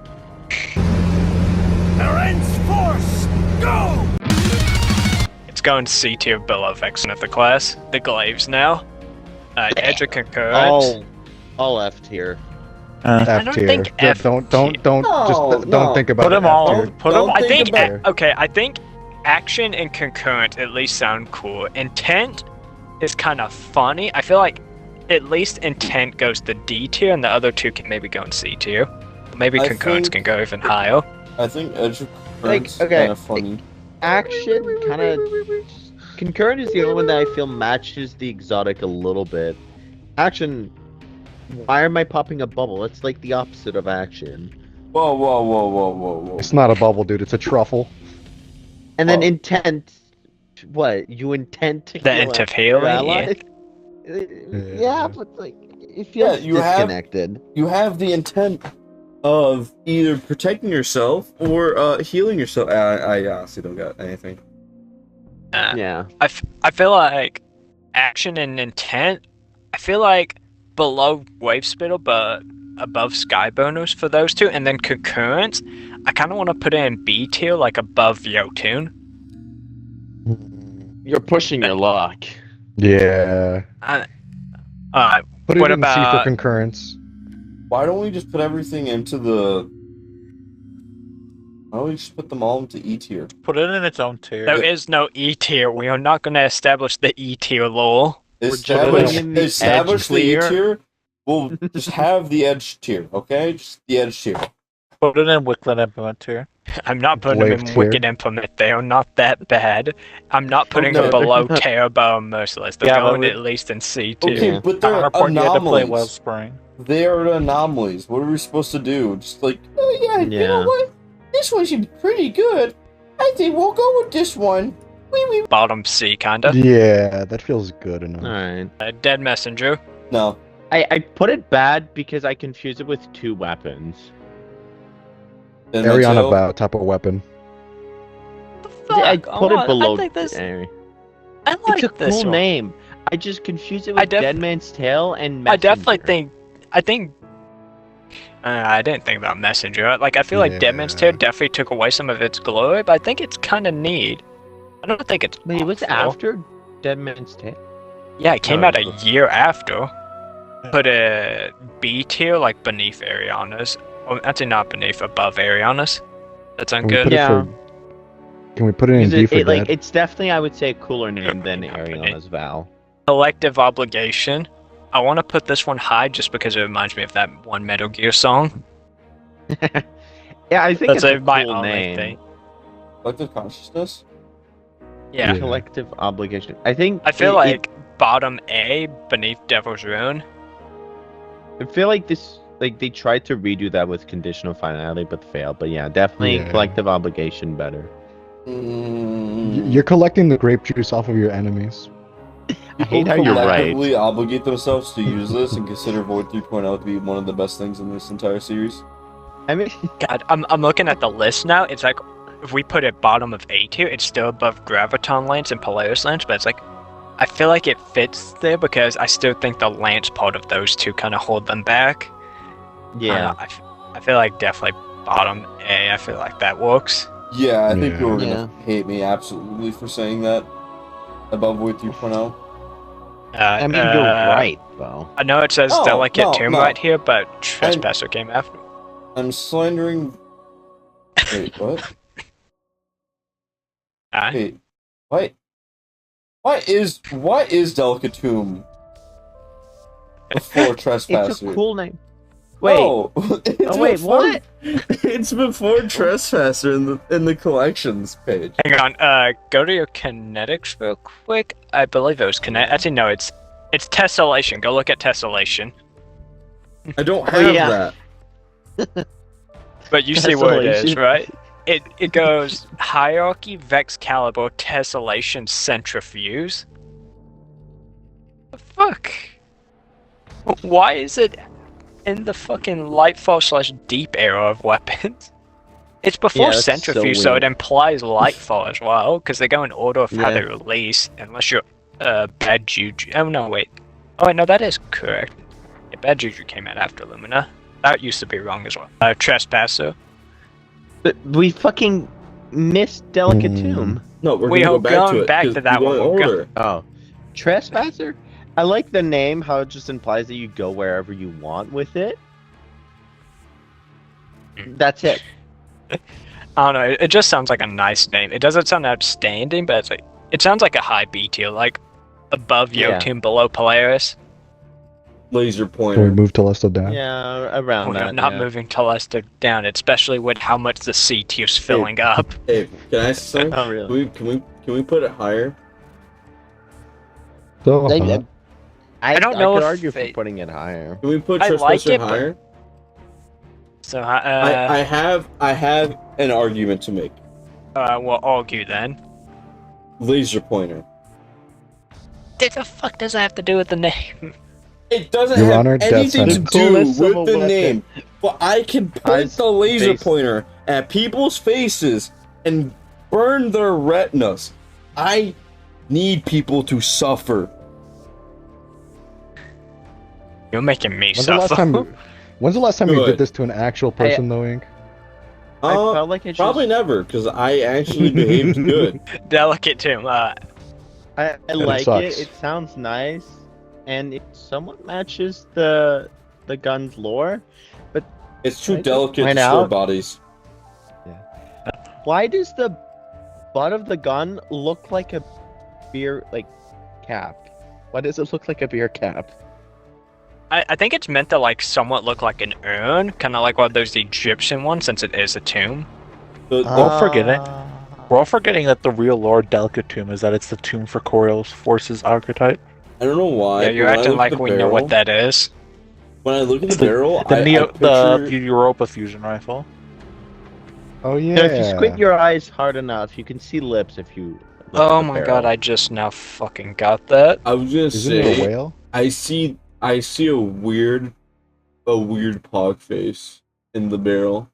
Speaker 1: It's going C tier below Vex Mythoclast. The Glaives now. Edge of Concurrence.
Speaker 3: All F tier.
Speaker 4: F
Speaker 1: don't
Speaker 4: tier.
Speaker 1: think F
Speaker 4: Don't
Speaker 2: No,
Speaker 4: just don't
Speaker 2: no.
Speaker 4: think about
Speaker 5: Put
Speaker 4: it.
Speaker 5: them
Speaker 4: F
Speaker 5: all.
Speaker 4: tier.
Speaker 5: Put them.
Speaker 2: Don't
Speaker 1: I think
Speaker 2: about
Speaker 4: it.
Speaker 1: okay. I think action and concurrent at least sound cool. Intent is kind of funny. I feel like at least intent goes to D tier, and the other two can maybe go in C tier. Maybe
Speaker 2: I
Speaker 1: concurrence
Speaker 2: think-
Speaker 1: can go even higher.
Speaker 2: I think Edge of
Speaker 3: Like,
Speaker 2: Concurrence
Speaker 3: okay,
Speaker 2: kind of funny.
Speaker 3: Action kind of. Concurrent is the only one that I feel matches the exotic a little bit. Action. Why am I popping a bubble? It's like the opposite of action.
Speaker 2: Whoa, whoa, whoa, whoa, whoa, whoa.
Speaker 4: It's not a bubble, dude. It's a truffle.
Speaker 3: And then
Speaker 2: Oh.
Speaker 3: intent. What? You intend to
Speaker 1: The
Speaker 3: heal
Speaker 1: int of
Speaker 3: your
Speaker 1: healing,
Speaker 3: ally? Yeah, but like it feels
Speaker 2: Yeah, you have-
Speaker 3: disconnected.
Speaker 2: You have the intent of either protecting yourself or healing yourself. I honestly don't got anything.
Speaker 3: Yeah.
Speaker 1: I feel like action and intent. I feel like below Wavesplitter, but above Skyburners for those two, and then concurrence. I kind of want to put it in B tier, like above Jotunn.
Speaker 3: You're pushing your luck.
Speaker 4: Yeah. Put it
Speaker 1: What
Speaker 4: in C for
Speaker 1: about-
Speaker 4: concurrence.
Speaker 2: Why don't we just put everything into the? Why don't we just put them all into E tier?
Speaker 5: Put it in its own tier.
Speaker 1: There is no E tier. We are not going to establish the E tier law.
Speaker 2: Establish
Speaker 3: putting in the
Speaker 2: establish
Speaker 3: edge
Speaker 2: the E
Speaker 3: tier.
Speaker 2: tier. We'll just have the edge tier, okay? Just the edge tier.
Speaker 5: Put it in Wicklet Implement tier.
Speaker 1: I'm not putting them
Speaker 4: Wave
Speaker 1: in
Speaker 4: tier.
Speaker 1: Wicked Implement. They are not that bad. I'm not putting
Speaker 3: no,
Speaker 1: them
Speaker 3: they're
Speaker 1: below
Speaker 3: not.
Speaker 1: Tarrabah or Merciless. They're
Speaker 5: Yeah, but
Speaker 1: going
Speaker 5: we-
Speaker 1: at least in C tier.
Speaker 2: Okay,
Speaker 3: Yeah.
Speaker 2: but they're
Speaker 5: Counterpoint, you had to play
Speaker 2: anomalies.
Speaker 5: Wellspring.
Speaker 2: They are anomalies. What are we supposed to do? Just like, oh yeah, you know
Speaker 3: Yeah.
Speaker 2: what? This one should be pretty good. I think we'll go with this one.
Speaker 1: Bottom C, kinda.
Speaker 4: Yeah, that feels good enough.
Speaker 3: Alright.
Speaker 1: Dead Messenger.
Speaker 2: No.
Speaker 3: I put it bad because I confuse it with two weapons.
Speaker 2: Then that's
Speaker 4: Eriana
Speaker 2: it.
Speaker 4: bow type of weapon.
Speaker 3: I
Speaker 1: Fuck,
Speaker 3: put it below.
Speaker 1: I think this.
Speaker 3: Anyway.
Speaker 1: I like
Speaker 3: It's a
Speaker 1: this
Speaker 3: cool
Speaker 1: one.
Speaker 3: name. I just confuse it
Speaker 1: I
Speaker 3: with
Speaker 1: def-
Speaker 3: Dead Man's Tail and
Speaker 1: I definitely
Speaker 3: Messenger.
Speaker 1: think. I didn't think about Messenger. Like, I feel like Dead Man's Tail
Speaker 4: Yeah.
Speaker 1: definitely took away some of its glory, but I think it's kind of neat. I don't think it's.
Speaker 3: Wait, it was
Speaker 1: awful.
Speaker 3: after Dead Man's Tail?
Speaker 1: Yeah, it came
Speaker 3: No,
Speaker 1: out a year after. Put a B tier, like beneath Eriana's. Oh, actually, not beneath, above Eriana's. That sound
Speaker 4: Can we
Speaker 1: good?
Speaker 4: put it
Speaker 3: Yeah.
Speaker 4: for- Can we put it in
Speaker 3: Because
Speaker 4: D for
Speaker 3: like,
Speaker 4: dead?
Speaker 3: it's definitely, I would say, a cooler name than
Speaker 1: Company.
Speaker 3: Ariana's Vow.
Speaker 1: Collective Obligation. I want to put this one high just because it reminds me of that one Metal Gear song.
Speaker 3: Yeah, I think
Speaker 1: That's
Speaker 3: it's a
Speaker 1: my
Speaker 3: cool
Speaker 1: only
Speaker 3: name.
Speaker 1: thing.
Speaker 2: Collective consciousness.
Speaker 1: Yeah.
Speaker 4: Yeah.
Speaker 3: Collective Obligation. I think.
Speaker 1: I feel
Speaker 3: it-
Speaker 1: like bottom A beneath Devil's Ruin.
Speaker 3: I feel like this. Like they tried to redo that with Conditional Finality, but failed. But yeah, definitely
Speaker 4: Yeah.
Speaker 3: Collective Obligation better.
Speaker 4: You're collecting the grape juice off of your enemies.
Speaker 3: I hate how you're right.
Speaker 2: collectively obligate themselves to use this and consider Void 3.0 to be one of the best things in this entire series.
Speaker 3: I mean,
Speaker 1: God, I'm looking at the list now. It's like, if we put it bottom of A tier, it's still above Graviton Lance and Polaris Lance, but it's like, I feel like it fits there because I still think the Lance part of those two kind of hold them back.
Speaker 3: yeah.
Speaker 1: I feel like definitely bottom A. I feel like that works.
Speaker 2: Yeah, I think
Speaker 4: Yeah.
Speaker 2: people are gonna hate me absolutely for saying that above Void 3.0.
Speaker 3: I mean, you're right, though.
Speaker 1: I know it says
Speaker 2: Oh,
Speaker 1: Delicate
Speaker 2: no,
Speaker 1: Tomb
Speaker 2: no.
Speaker 1: right here, but Trespasser came after.
Speaker 2: I'm slandering. Wait, what?
Speaker 1: Aye.
Speaker 2: Wait, what is Delicate Tomb before Trespasser?
Speaker 3: It's a cool name. Wait.
Speaker 2: No,
Speaker 3: Oh, wait, what?
Speaker 2: It's before Trespasser in the collections page.
Speaker 1: Hang on, go to your kinetics real quick. I believe it was kinet. Actually, no, it's Tessellation. Go look at Tessellation.
Speaker 2: I don't have
Speaker 3: yeah.
Speaker 2: that.
Speaker 1: But you see where it is,
Speaker 3: Tessellation.
Speaker 1: right? It goes Hierarchy, Vexcalibur, Tessellation, Centrifuge. The fuck? Why is it in the fucking Lightfall / Deep era of weapons? It's before
Speaker 3: Yeah, that's so
Speaker 1: Centrifuge, so it
Speaker 3: weird.
Speaker 1: implies Lightfall as well, because they go in order of how
Speaker 3: Yeah.
Speaker 1: they release, unless you're Bad Juju. Oh no, wait. Oh wait, no, that is correct. Yeah, Bad Juju came out after Lumina. That used to be wrong as well. Trespasser.
Speaker 3: But we fucking missed Delicate Tomb.
Speaker 2: No, we're
Speaker 1: We
Speaker 2: gonna
Speaker 1: are
Speaker 2: go back to
Speaker 1: going
Speaker 2: it.
Speaker 1: back
Speaker 2: 'cause
Speaker 1: to that
Speaker 2: we
Speaker 1: one.
Speaker 2: go in
Speaker 1: We'll go-
Speaker 2: order.
Speaker 3: Oh. Trespasser? I like the name, how it just implies that you go wherever you want with it. That's it.
Speaker 1: I don't know. It just sounds like a nice name. It doesn't sound outstanding, but it sounds like a high B tier, like above
Speaker 3: Yeah.
Speaker 1: Jotunn, below Polaris.
Speaker 2: Laser
Speaker 4: Can we
Speaker 2: pointer.
Speaker 4: move Telesto down?
Speaker 3: Yeah, around
Speaker 1: We're
Speaker 3: that.
Speaker 1: not
Speaker 3: yeah.
Speaker 1: moving Telesto down, especially with how much the C tier's filling up.
Speaker 2: Hey, can I say something?
Speaker 3: Oh, really?
Speaker 2: Can we put it higher?
Speaker 4: So
Speaker 3: I-
Speaker 4: hot.
Speaker 1: I don't know
Speaker 3: could
Speaker 1: if
Speaker 3: argue for
Speaker 1: it-
Speaker 3: putting it higher.
Speaker 2: Can we put
Speaker 1: I like
Speaker 2: Trespasser
Speaker 1: it, but-
Speaker 2: higher?
Speaker 1: So,
Speaker 2: I have an argument to make.
Speaker 1: we'll argue then.
Speaker 2: Laser pointer.
Speaker 1: What the fuck does that have to do with the name?
Speaker 2: It doesn't
Speaker 4: Your
Speaker 2: have
Speaker 4: Honor, death
Speaker 2: anything to
Speaker 4: sentence.
Speaker 2: do
Speaker 3: Coolest
Speaker 2: with
Speaker 3: of a
Speaker 2: the
Speaker 3: weapon.
Speaker 2: name. But I can point
Speaker 3: Eyes,
Speaker 2: the laser
Speaker 3: face.
Speaker 2: pointer at people's faces and burn their retinas. I need people to suffer.
Speaker 1: You're making me
Speaker 4: When's the last
Speaker 1: suffer.
Speaker 4: time you
Speaker 2: Good.
Speaker 4: did this to an actual person, though, Ink?
Speaker 3: I felt like it
Speaker 2: Probably never, because I actually behaved good.
Speaker 1: Delicate Tomb.
Speaker 3: I
Speaker 4: it
Speaker 3: like
Speaker 4: sucks.
Speaker 3: it. It sounds nice, and it somewhat matches the gun's lore.
Speaker 2: It's too
Speaker 3: I just
Speaker 2: delicate to
Speaker 3: went
Speaker 2: store
Speaker 3: out.
Speaker 2: bodies.
Speaker 3: Why does the butt of the gun look like a beer cap? Why does it look like a beer cap?
Speaker 1: I think it's meant to somewhat look like an urn, kind of like one of those Egyptian ones, since it is a tomb.
Speaker 2: The-
Speaker 5: Don't forget it.
Speaker 3: Ah.
Speaker 5: We're all forgetting that the real Lord Delicate Tomb is that it's the tomb for Coriolis Forces archetype.
Speaker 2: I don't know why.
Speaker 1: Yeah, you're
Speaker 2: but when I
Speaker 1: acting
Speaker 2: look
Speaker 1: like
Speaker 2: at the
Speaker 1: we know what
Speaker 2: barrel-
Speaker 1: that is.
Speaker 2: When I look at the
Speaker 5: The-
Speaker 2: barrel,
Speaker 5: The,
Speaker 2: I
Speaker 5: the
Speaker 2: picture...
Speaker 5: Europa fusion rifle.
Speaker 4: Oh yeah.
Speaker 3: Now, if you squint your eyes hard enough, you can see lips if you. look
Speaker 1: Oh
Speaker 3: at the
Speaker 1: my god,
Speaker 3: barrel.
Speaker 1: I just now fucking got that.
Speaker 2: I was gonna
Speaker 4: Isn't it a
Speaker 2: say,
Speaker 4: whale?
Speaker 2: I see a weird pog face in the barrel.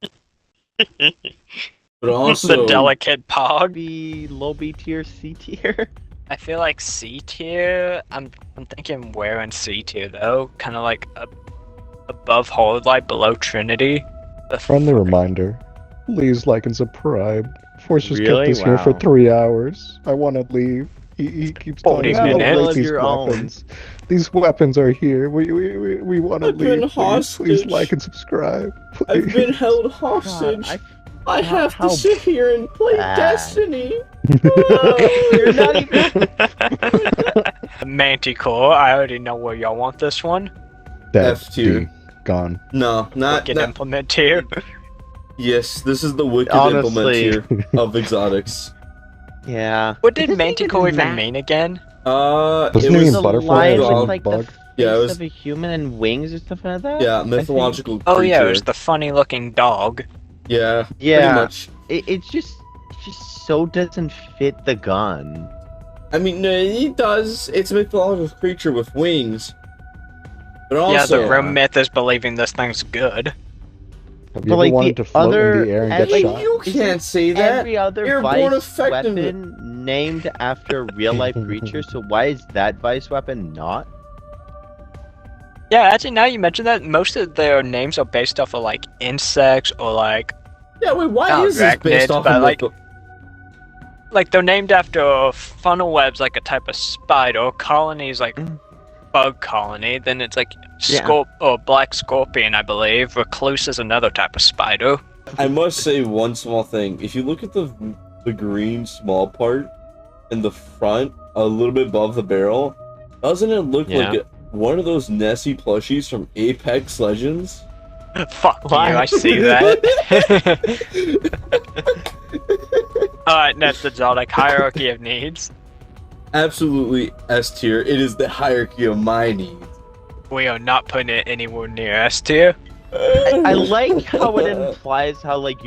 Speaker 2: But also,
Speaker 1: the delicate pog.
Speaker 3: B low B tier, C tier.
Speaker 1: I feel like C tier. I'm thinking where in C tier though, kind of like above Hold Light, below Trinity.
Speaker 4: Friendly reminder. Please like and subscribe. Force just
Speaker 3: Really?
Speaker 4: kept us here for
Speaker 3: Wow.
Speaker 4: 3 hours. I want to leave. He keeps
Speaker 1: 40
Speaker 4: telling us to
Speaker 1: minutes.
Speaker 4: take these
Speaker 3: Your own.
Speaker 4: weapons. These weapons are here. We want to
Speaker 2: I've been
Speaker 4: leave. Please
Speaker 2: hostage.
Speaker 4: like and subscribe.
Speaker 2: I've
Speaker 4: Please.
Speaker 2: been held
Speaker 3: God,
Speaker 2: hostage. I have
Speaker 3: how
Speaker 2: to sit here and play
Speaker 3: bad.
Speaker 2: Destiny.
Speaker 3: You're not even.
Speaker 1: Manticore. I already know where y'all want this one.
Speaker 4: Dead.
Speaker 2: F tier.
Speaker 4: D. Gone.
Speaker 2: No, not.
Speaker 1: Wicked implement tier.
Speaker 2: Yes, this is the wicked
Speaker 3: Honestly.
Speaker 2: implement tier of exotics.
Speaker 3: Yeah.
Speaker 1: What did
Speaker 3: It doesn't
Speaker 1: Manticore even
Speaker 3: matter.
Speaker 1: mean again?
Speaker 2: It
Speaker 4: Doesn't it
Speaker 2: was
Speaker 4: mean
Speaker 3: The
Speaker 4: butterfly
Speaker 3: lion
Speaker 4: or
Speaker 3: with like
Speaker 4: bug?
Speaker 3: the face
Speaker 2: Yeah, it was-
Speaker 3: of a human and wings or stuff like that.
Speaker 2: yeah, mythological.
Speaker 1: Oh yeah, it
Speaker 2: creature.
Speaker 1: was the funny looking dog.
Speaker 2: Yeah,
Speaker 3: Yeah.
Speaker 2: pretty much.
Speaker 3: It just so doesn't fit the gun.
Speaker 2: I mean, no, he does. It's a mythological creature with wings. But also,
Speaker 1: Yeah, the room myth is believing this thing's good.
Speaker 4: Have you
Speaker 3: But,
Speaker 4: ever
Speaker 3: like,
Speaker 4: wanted
Speaker 3: the
Speaker 4: to float
Speaker 3: other-
Speaker 4: in the air and
Speaker 3: and,
Speaker 4: get
Speaker 3: like,
Speaker 4: shot?
Speaker 2: you can't say that.
Speaker 3: Every other
Speaker 2: Airborne
Speaker 3: vice
Speaker 2: effectiveness.
Speaker 3: weapon named after real life creatures, so why is that vice weapon not?
Speaker 1: Yeah, actually, now you mention that, most of their names are based off of like insects or like
Speaker 2: Yeah, wait, why
Speaker 1: Not
Speaker 2: is this based
Speaker 1: arachnids,
Speaker 2: off
Speaker 1: but,
Speaker 2: of
Speaker 1: like they're named after funnel webs, like a type of spider, or colonies like bug colony. Then it's like
Speaker 3: Yeah.
Speaker 1: black scorpion, I believe. Recluse is another type of spider.
Speaker 2: I must say one small thing. If you look at the green small part in the front, a little bit above the barrel, doesn't it look like one of those Nessie plushies from Apex Legends?
Speaker 1: Fuck you, I see that. Alright, next exotic hierarchy of needs.
Speaker 2: Absolutely S tier. It is the hierarchy of my needs.
Speaker 1: We are not putting it anywhere near S tier.
Speaker 3: I like how it implies how like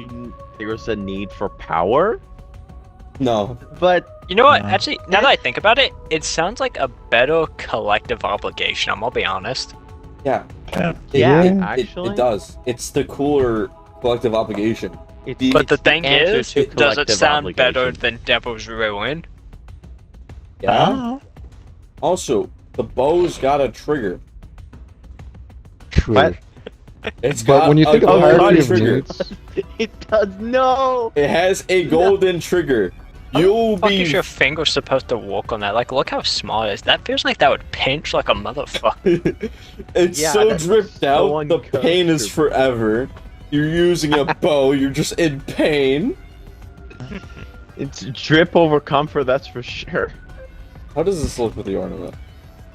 Speaker 3: there's a need for power,
Speaker 2: No.
Speaker 3: but
Speaker 1: You know what? Actually, now that I think about it, it sounds like a better collective obligation. I'm gonna be honest.
Speaker 2: Yeah.
Speaker 3: actually,
Speaker 2: It does. It's the cooler collective obligation.
Speaker 1: But the thing
Speaker 3: answer
Speaker 1: is,
Speaker 3: to
Speaker 1: does it
Speaker 3: collective
Speaker 1: sound better
Speaker 3: obligation.
Speaker 1: than Devil's Ruin?
Speaker 2: Yeah. Also, the bow's got a trigger.
Speaker 4: True.
Speaker 3: What?
Speaker 2: It's
Speaker 4: But
Speaker 2: got
Speaker 4: when you think
Speaker 2: a
Speaker 4: of
Speaker 2: golden
Speaker 4: hierarchy of
Speaker 2: trigger.
Speaker 4: needs,
Speaker 3: it does no.
Speaker 2: It has a golden trigger. You'll
Speaker 1: How the fuck
Speaker 2: be
Speaker 1: is your finger supposed to walk on that? Like, look how small it is. That feels like that would pinch like a motherfucker.
Speaker 2: It's
Speaker 3: Yeah,
Speaker 2: so
Speaker 3: that's
Speaker 2: dripped
Speaker 3: so
Speaker 2: out, the pain is
Speaker 3: uncomfortable.
Speaker 2: forever. You're using a bow, you're just in pain.
Speaker 3: It's drip over comfort, that's for sure.
Speaker 2: How does this look with the ornament?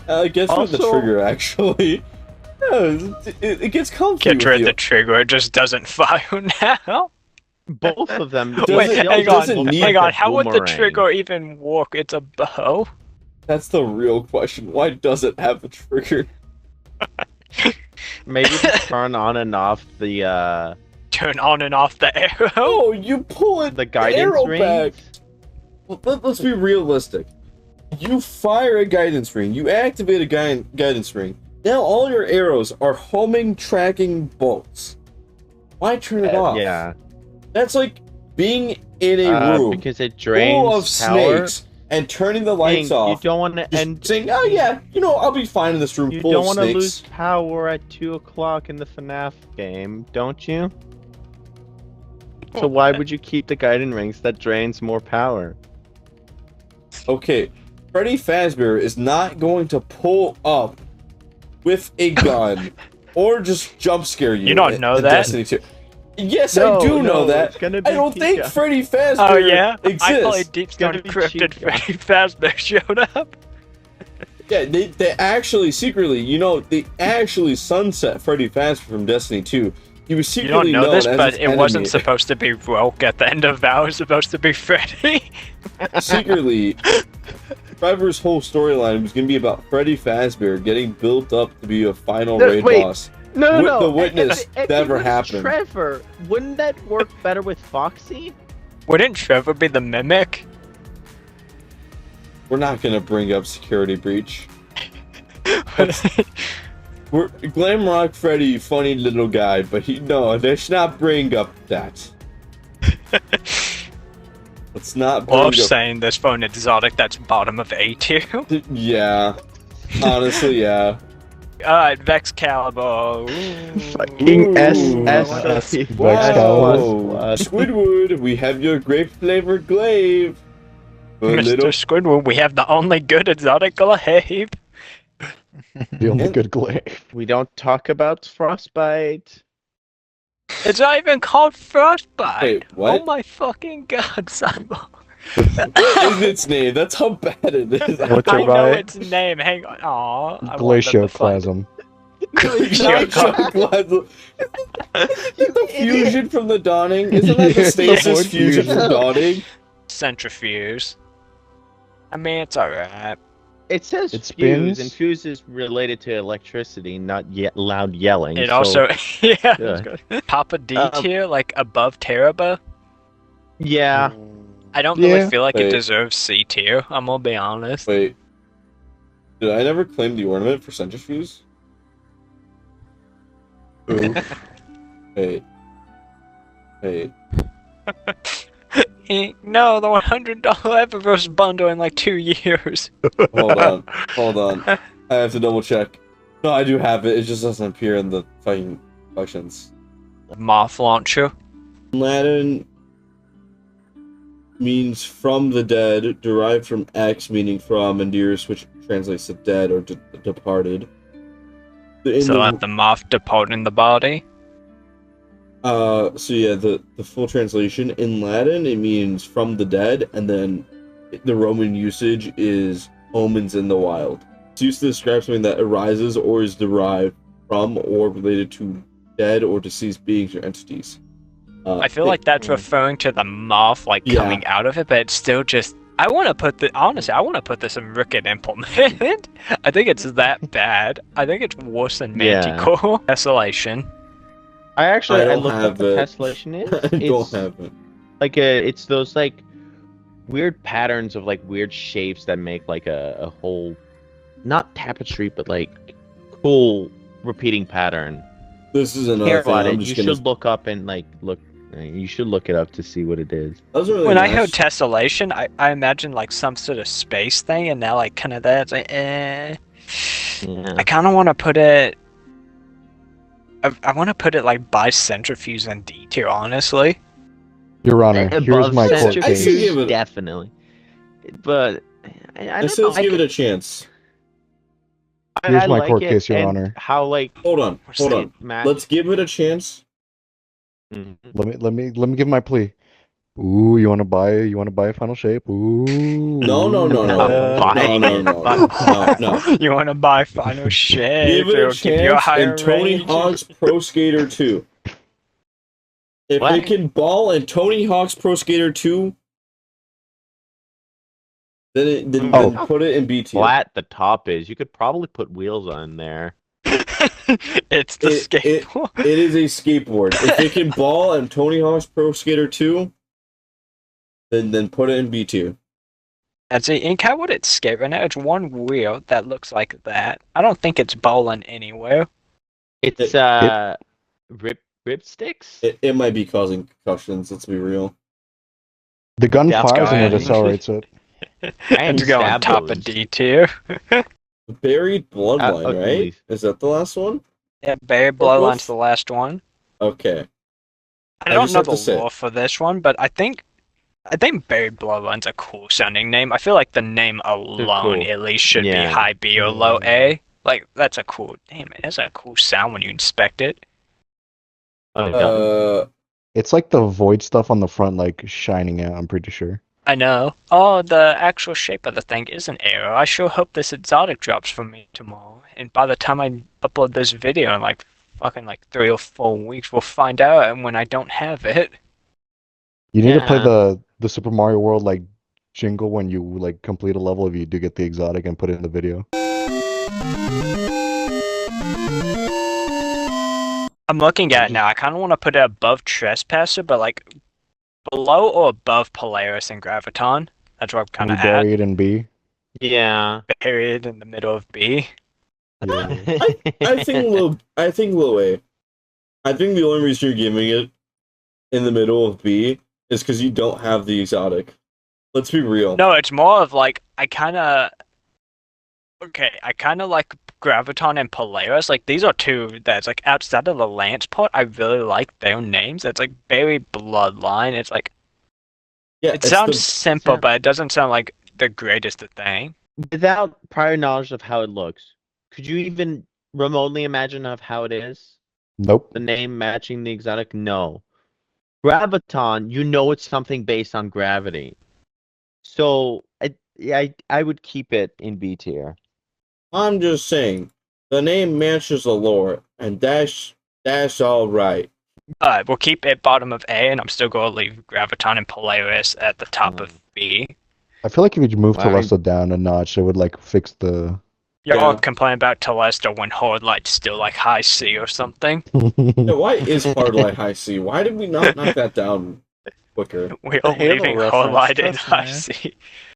Speaker 2: I guess with the
Speaker 3: Also-
Speaker 2: trigger, actually. Yeah, it gets comfy
Speaker 1: Get
Speaker 2: with
Speaker 1: rid of
Speaker 2: you.
Speaker 1: the trigger, it just doesn't fire now.
Speaker 3: Both of them.
Speaker 2: Does
Speaker 1: Wait,
Speaker 2: it-
Speaker 1: hang
Speaker 2: does it
Speaker 1: on,
Speaker 2: need
Speaker 1: hang
Speaker 3: a
Speaker 1: on. How would the
Speaker 3: boomerang.
Speaker 1: trigger even work? It's a bow.
Speaker 2: That's the real question. Why does it have a trigger?
Speaker 3: Maybe to turn on and off the
Speaker 1: Turn on and off the arrow.
Speaker 2: Oh, you pull it
Speaker 3: the guidance
Speaker 2: arrow
Speaker 3: ring.
Speaker 2: back. Well, let's be realistic. You fire a guidance ring. You activate a guidance ring. Now all your arrows are homing tracking bolts. Why turn it off?
Speaker 3: Yeah,
Speaker 2: That's like being in a room
Speaker 3: because it drains
Speaker 2: full of
Speaker 3: power.
Speaker 2: snakes and turning the lights
Speaker 3: And
Speaker 2: off.
Speaker 3: You don't want to
Speaker 2: Just
Speaker 3: end.
Speaker 2: saying, oh yeah, I'll be fine in this room
Speaker 3: You
Speaker 2: full
Speaker 3: don't
Speaker 2: of
Speaker 3: want to
Speaker 2: snakes.
Speaker 3: lose power at 2 o'clock in the FNAF game, don't you? So why would you keep the guiding rings that drains more power?
Speaker 2: Okay, Freddy Fazbear is not going to pull up with a gun or just jump scare you.
Speaker 1: You don't
Speaker 2: in-
Speaker 1: know
Speaker 2: in
Speaker 1: that?
Speaker 2: Destiny 2. Yes, I
Speaker 3: No,
Speaker 2: do know
Speaker 3: no,
Speaker 2: that.
Speaker 3: it's gonna be
Speaker 2: I don't think
Speaker 3: Ticcu.
Speaker 2: Freddy Fazbear
Speaker 1: Oh yeah, I
Speaker 2: exists.
Speaker 1: played Deep Stone
Speaker 3: Gonna be
Speaker 1: Encrypted.
Speaker 3: Chica.
Speaker 1: Freddy Fazbear showed up.
Speaker 2: Yeah, they actually secretly, they actually sunset Freddy Fazbear from Destiny 2. He was
Speaker 1: You
Speaker 2: secretly
Speaker 1: don't know
Speaker 2: known
Speaker 1: this,
Speaker 2: as
Speaker 1: but
Speaker 2: its
Speaker 1: it wasn't
Speaker 2: enemy.
Speaker 1: supposed to be Roke at the end of that. It was supposed to be Freddy.
Speaker 2: Secretly, Trevor's whole storyline was going to be about Freddy Fazbear getting built up to be a final
Speaker 3: No,
Speaker 2: raid
Speaker 3: wait.
Speaker 2: boss.
Speaker 3: No,
Speaker 2: With
Speaker 3: no.
Speaker 2: the witness
Speaker 3: if it
Speaker 2: never
Speaker 3: was
Speaker 2: happened.
Speaker 3: Trevor, wouldn't that work better with Foxy?
Speaker 1: Wouldn't Trevor be the mimic?
Speaker 2: We're not going to bring up security breach. We're Glamrock Freddy, funny little guy, but let's not bring up that. Let's not bring
Speaker 1: Well, I'm
Speaker 2: up.
Speaker 1: saying this for an exotic that's bottom of A tier.
Speaker 2: Yeah, honestly, yeah.
Speaker 1: Alright, Vexcalibur.
Speaker 3: Fucking
Speaker 2: Ooh.
Speaker 3: SS.
Speaker 2: Wow. Squidward, we have your grape flavored glaive. A
Speaker 1: Mr.
Speaker 2: little
Speaker 1: Squidward, we have the only good exotic glaive.
Speaker 4: the only good glaive.
Speaker 3: We don't talk about Frostbite.
Speaker 1: It's not even called Frostbite.
Speaker 2: Wait, what?
Speaker 1: Oh my fucking god, Simon.
Speaker 2: What is its name? That's how bad it is.
Speaker 5: What's
Speaker 1: I
Speaker 5: your
Speaker 1: know
Speaker 5: right?
Speaker 1: its name. Hang on. Aw.
Speaker 4: Glacioclasm.
Speaker 2: Glacioclasm. Isn't it the fusion from the dawning? Isn't that the
Speaker 4: Yes, the
Speaker 2: stasis
Speaker 4: void
Speaker 2: fusion
Speaker 4: fusion.
Speaker 2: from dawning?
Speaker 1: Centrifuge. I mean, it's alright.
Speaker 3: It says
Speaker 4: It
Speaker 3: fuse,
Speaker 4: spins?
Speaker 3: and fuse is related to electricity, not loud yelling.
Speaker 1: It
Speaker 3: so-
Speaker 1: also, yeah.
Speaker 3: Yeah.
Speaker 1: Papa D
Speaker 3: Um,
Speaker 1: tier, like above Tarrabah.
Speaker 3: Yeah.
Speaker 1: I don't
Speaker 4: Yeah.
Speaker 1: really feel like
Speaker 2: Wait.
Speaker 1: it deserves C tier. I'm gonna be honest.
Speaker 2: Wait. Did I never claim the ornament for Centrifuge? Oof. Wait. Wait.
Speaker 1: No, the $100 Eververse bundle in like 2 years.
Speaker 2: Hold on. I have to double check. No, I do have it. It just doesn't appear in the fucking collections.
Speaker 1: Moth launcher.
Speaker 2: Latin means from the dead, derived from X meaning from, and deers, which translates to dead or departed.
Speaker 1: So let the moth depart in the body.
Speaker 2: So yeah, the full translation in Latin, it means from the dead, and then the Roman usage is omens in the wild. It's used to describe something that arises or is derived from or related to dead or deceased beings or entities.
Speaker 1: I feel like that's referring to the moth coming out of it, but it's still just. I want to put this in Ricket Implement. I think it's that bad. I think it's worse than Manticore. Tessellation.
Speaker 3: I looked up what tessellation is.
Speaker 2: I don't have it.
Speaker 3: Like it's those like weird patterns of like weird shapes that make like a whole, not tapestry, but like cool repeating pattern.
Speaker 2: This is another thing.
Speaker 3: You should look up and like look. You should look it up to see what it is.
Speaker 1: When I heard tessellation, I imagine like some sort of space thing, and now like kind of that. It's like,
Speaker 3: Yeah.
Speaker 1: I kind of want to put it. I want to put it like by centrifuge and D tier, honestly.
Speaker 4: Your Honor, here's my court case.
Speaker 3: Definitely, but
Speaker 2: I still give it a chance.
Speaker 4: Here's my court case, Your Honor.
Speaker 3: How like?
Speaker 2: Hold on. Let's give it a chance.
Speaker 4: Let me give my plea. Ooh, you wanna buy a final shape? Ooh.
Speaker 2: No.
Speaker 1: You wanna buy final shape?
Speaker 2: Give it a chance and Tony Hawk's Pro Skater 2. If they can ball in Tony Hawk's Pro Skater 2, then put it in B tier.
Speaker 3: Flat the top is. You could probably put wheels on there.
Speaker 1: It's the skateboard.
Speaker 2: It is a skateboard. If it can ball in Tony Hawk's Pro Skater 2, then put it in B tier.
Speaker 1: And see, in how would it skate right now? It's one wheel that looks like that. I don't think it's bowling anywhere.
Speaker 3: It's rip sticks.
Speaker 2: It might be causing concussions. Let's be real.
Speaker 4: The gun fires and it accelerates it.
Speaker 1: And to go on top of D tier.
Speaker 2: Buried Bloodline, right? Is that the last one?
Speaker 1: Yeah, Buried Bloodline's the last one.
Speaker 2: Okay.
Speaker 1: I don't know the lore for this one, but I think Buried Bloodline's a cool sounding name. I feel like the name alone at least should be high B or low A. Like that's a cool name. It has a cool sound when you inspect it.
Speaker 4: It's like the void stuff on the front, like shining out. I'm pretty sure.
Speaker 1: I know. Oh, the actual shape of the thing is an arrow. I sure hope this exotic drops for me tomorrow. And by the time I upload this video in like 3 or 4 weeks, we'll find out. And when I don't have it,
Speaker 4: you need to play the Super Mario World like jingle when you like complete a level if you do get the exotic and put it in the video.
Speaker 1: I'm looking at it now. I kind of want to put it above Trespasser, but like below or above Polaris and Graviton. That's where I'm kind of at.
Speaker 4: Buried in B.
Speaker 3: Yeah.
Speaker 1: Buried in the middle of B.
Speaker 2: Yeah. I think low A. I think the only reason you're giving it in the middle of B is because you don't have the exotic. Let's be real.
Speaker 1: No, it's more of like I kind of like Graviton and Polaris. Like these are two that's like outside of the Lance part. I really like their names. It's like Buried Bloodline. It's like it sounds simple, but it doesn't sound like the greatest thing.
Speaker 3: Without prior knowledge of how it looks, could you even remotely imagine of how it is?
Speaker 4: Nope.
Speaker 3: The name matching the exotic? No. Graviton, you know it's something based on gravity. So I would keep it in B tier.
Speaker 2: I'm just saying, the name matches the lore, and that's all right.
Speaker 1: We'll keep it bottom of A, and I'm still going to leave Graviton and Polaris at the top of B.
Speaker 4: I feel like if you move Telesto down a notch, it would like fix the.
Speaker 1: You're all complaining about Telesto when Horde Light's still like high C or something.
Speaker 2: Yeah, why is Horde Light high C? Why did we not knock that down quicker?
Speaker 1: We're leaving Horde Light in high C.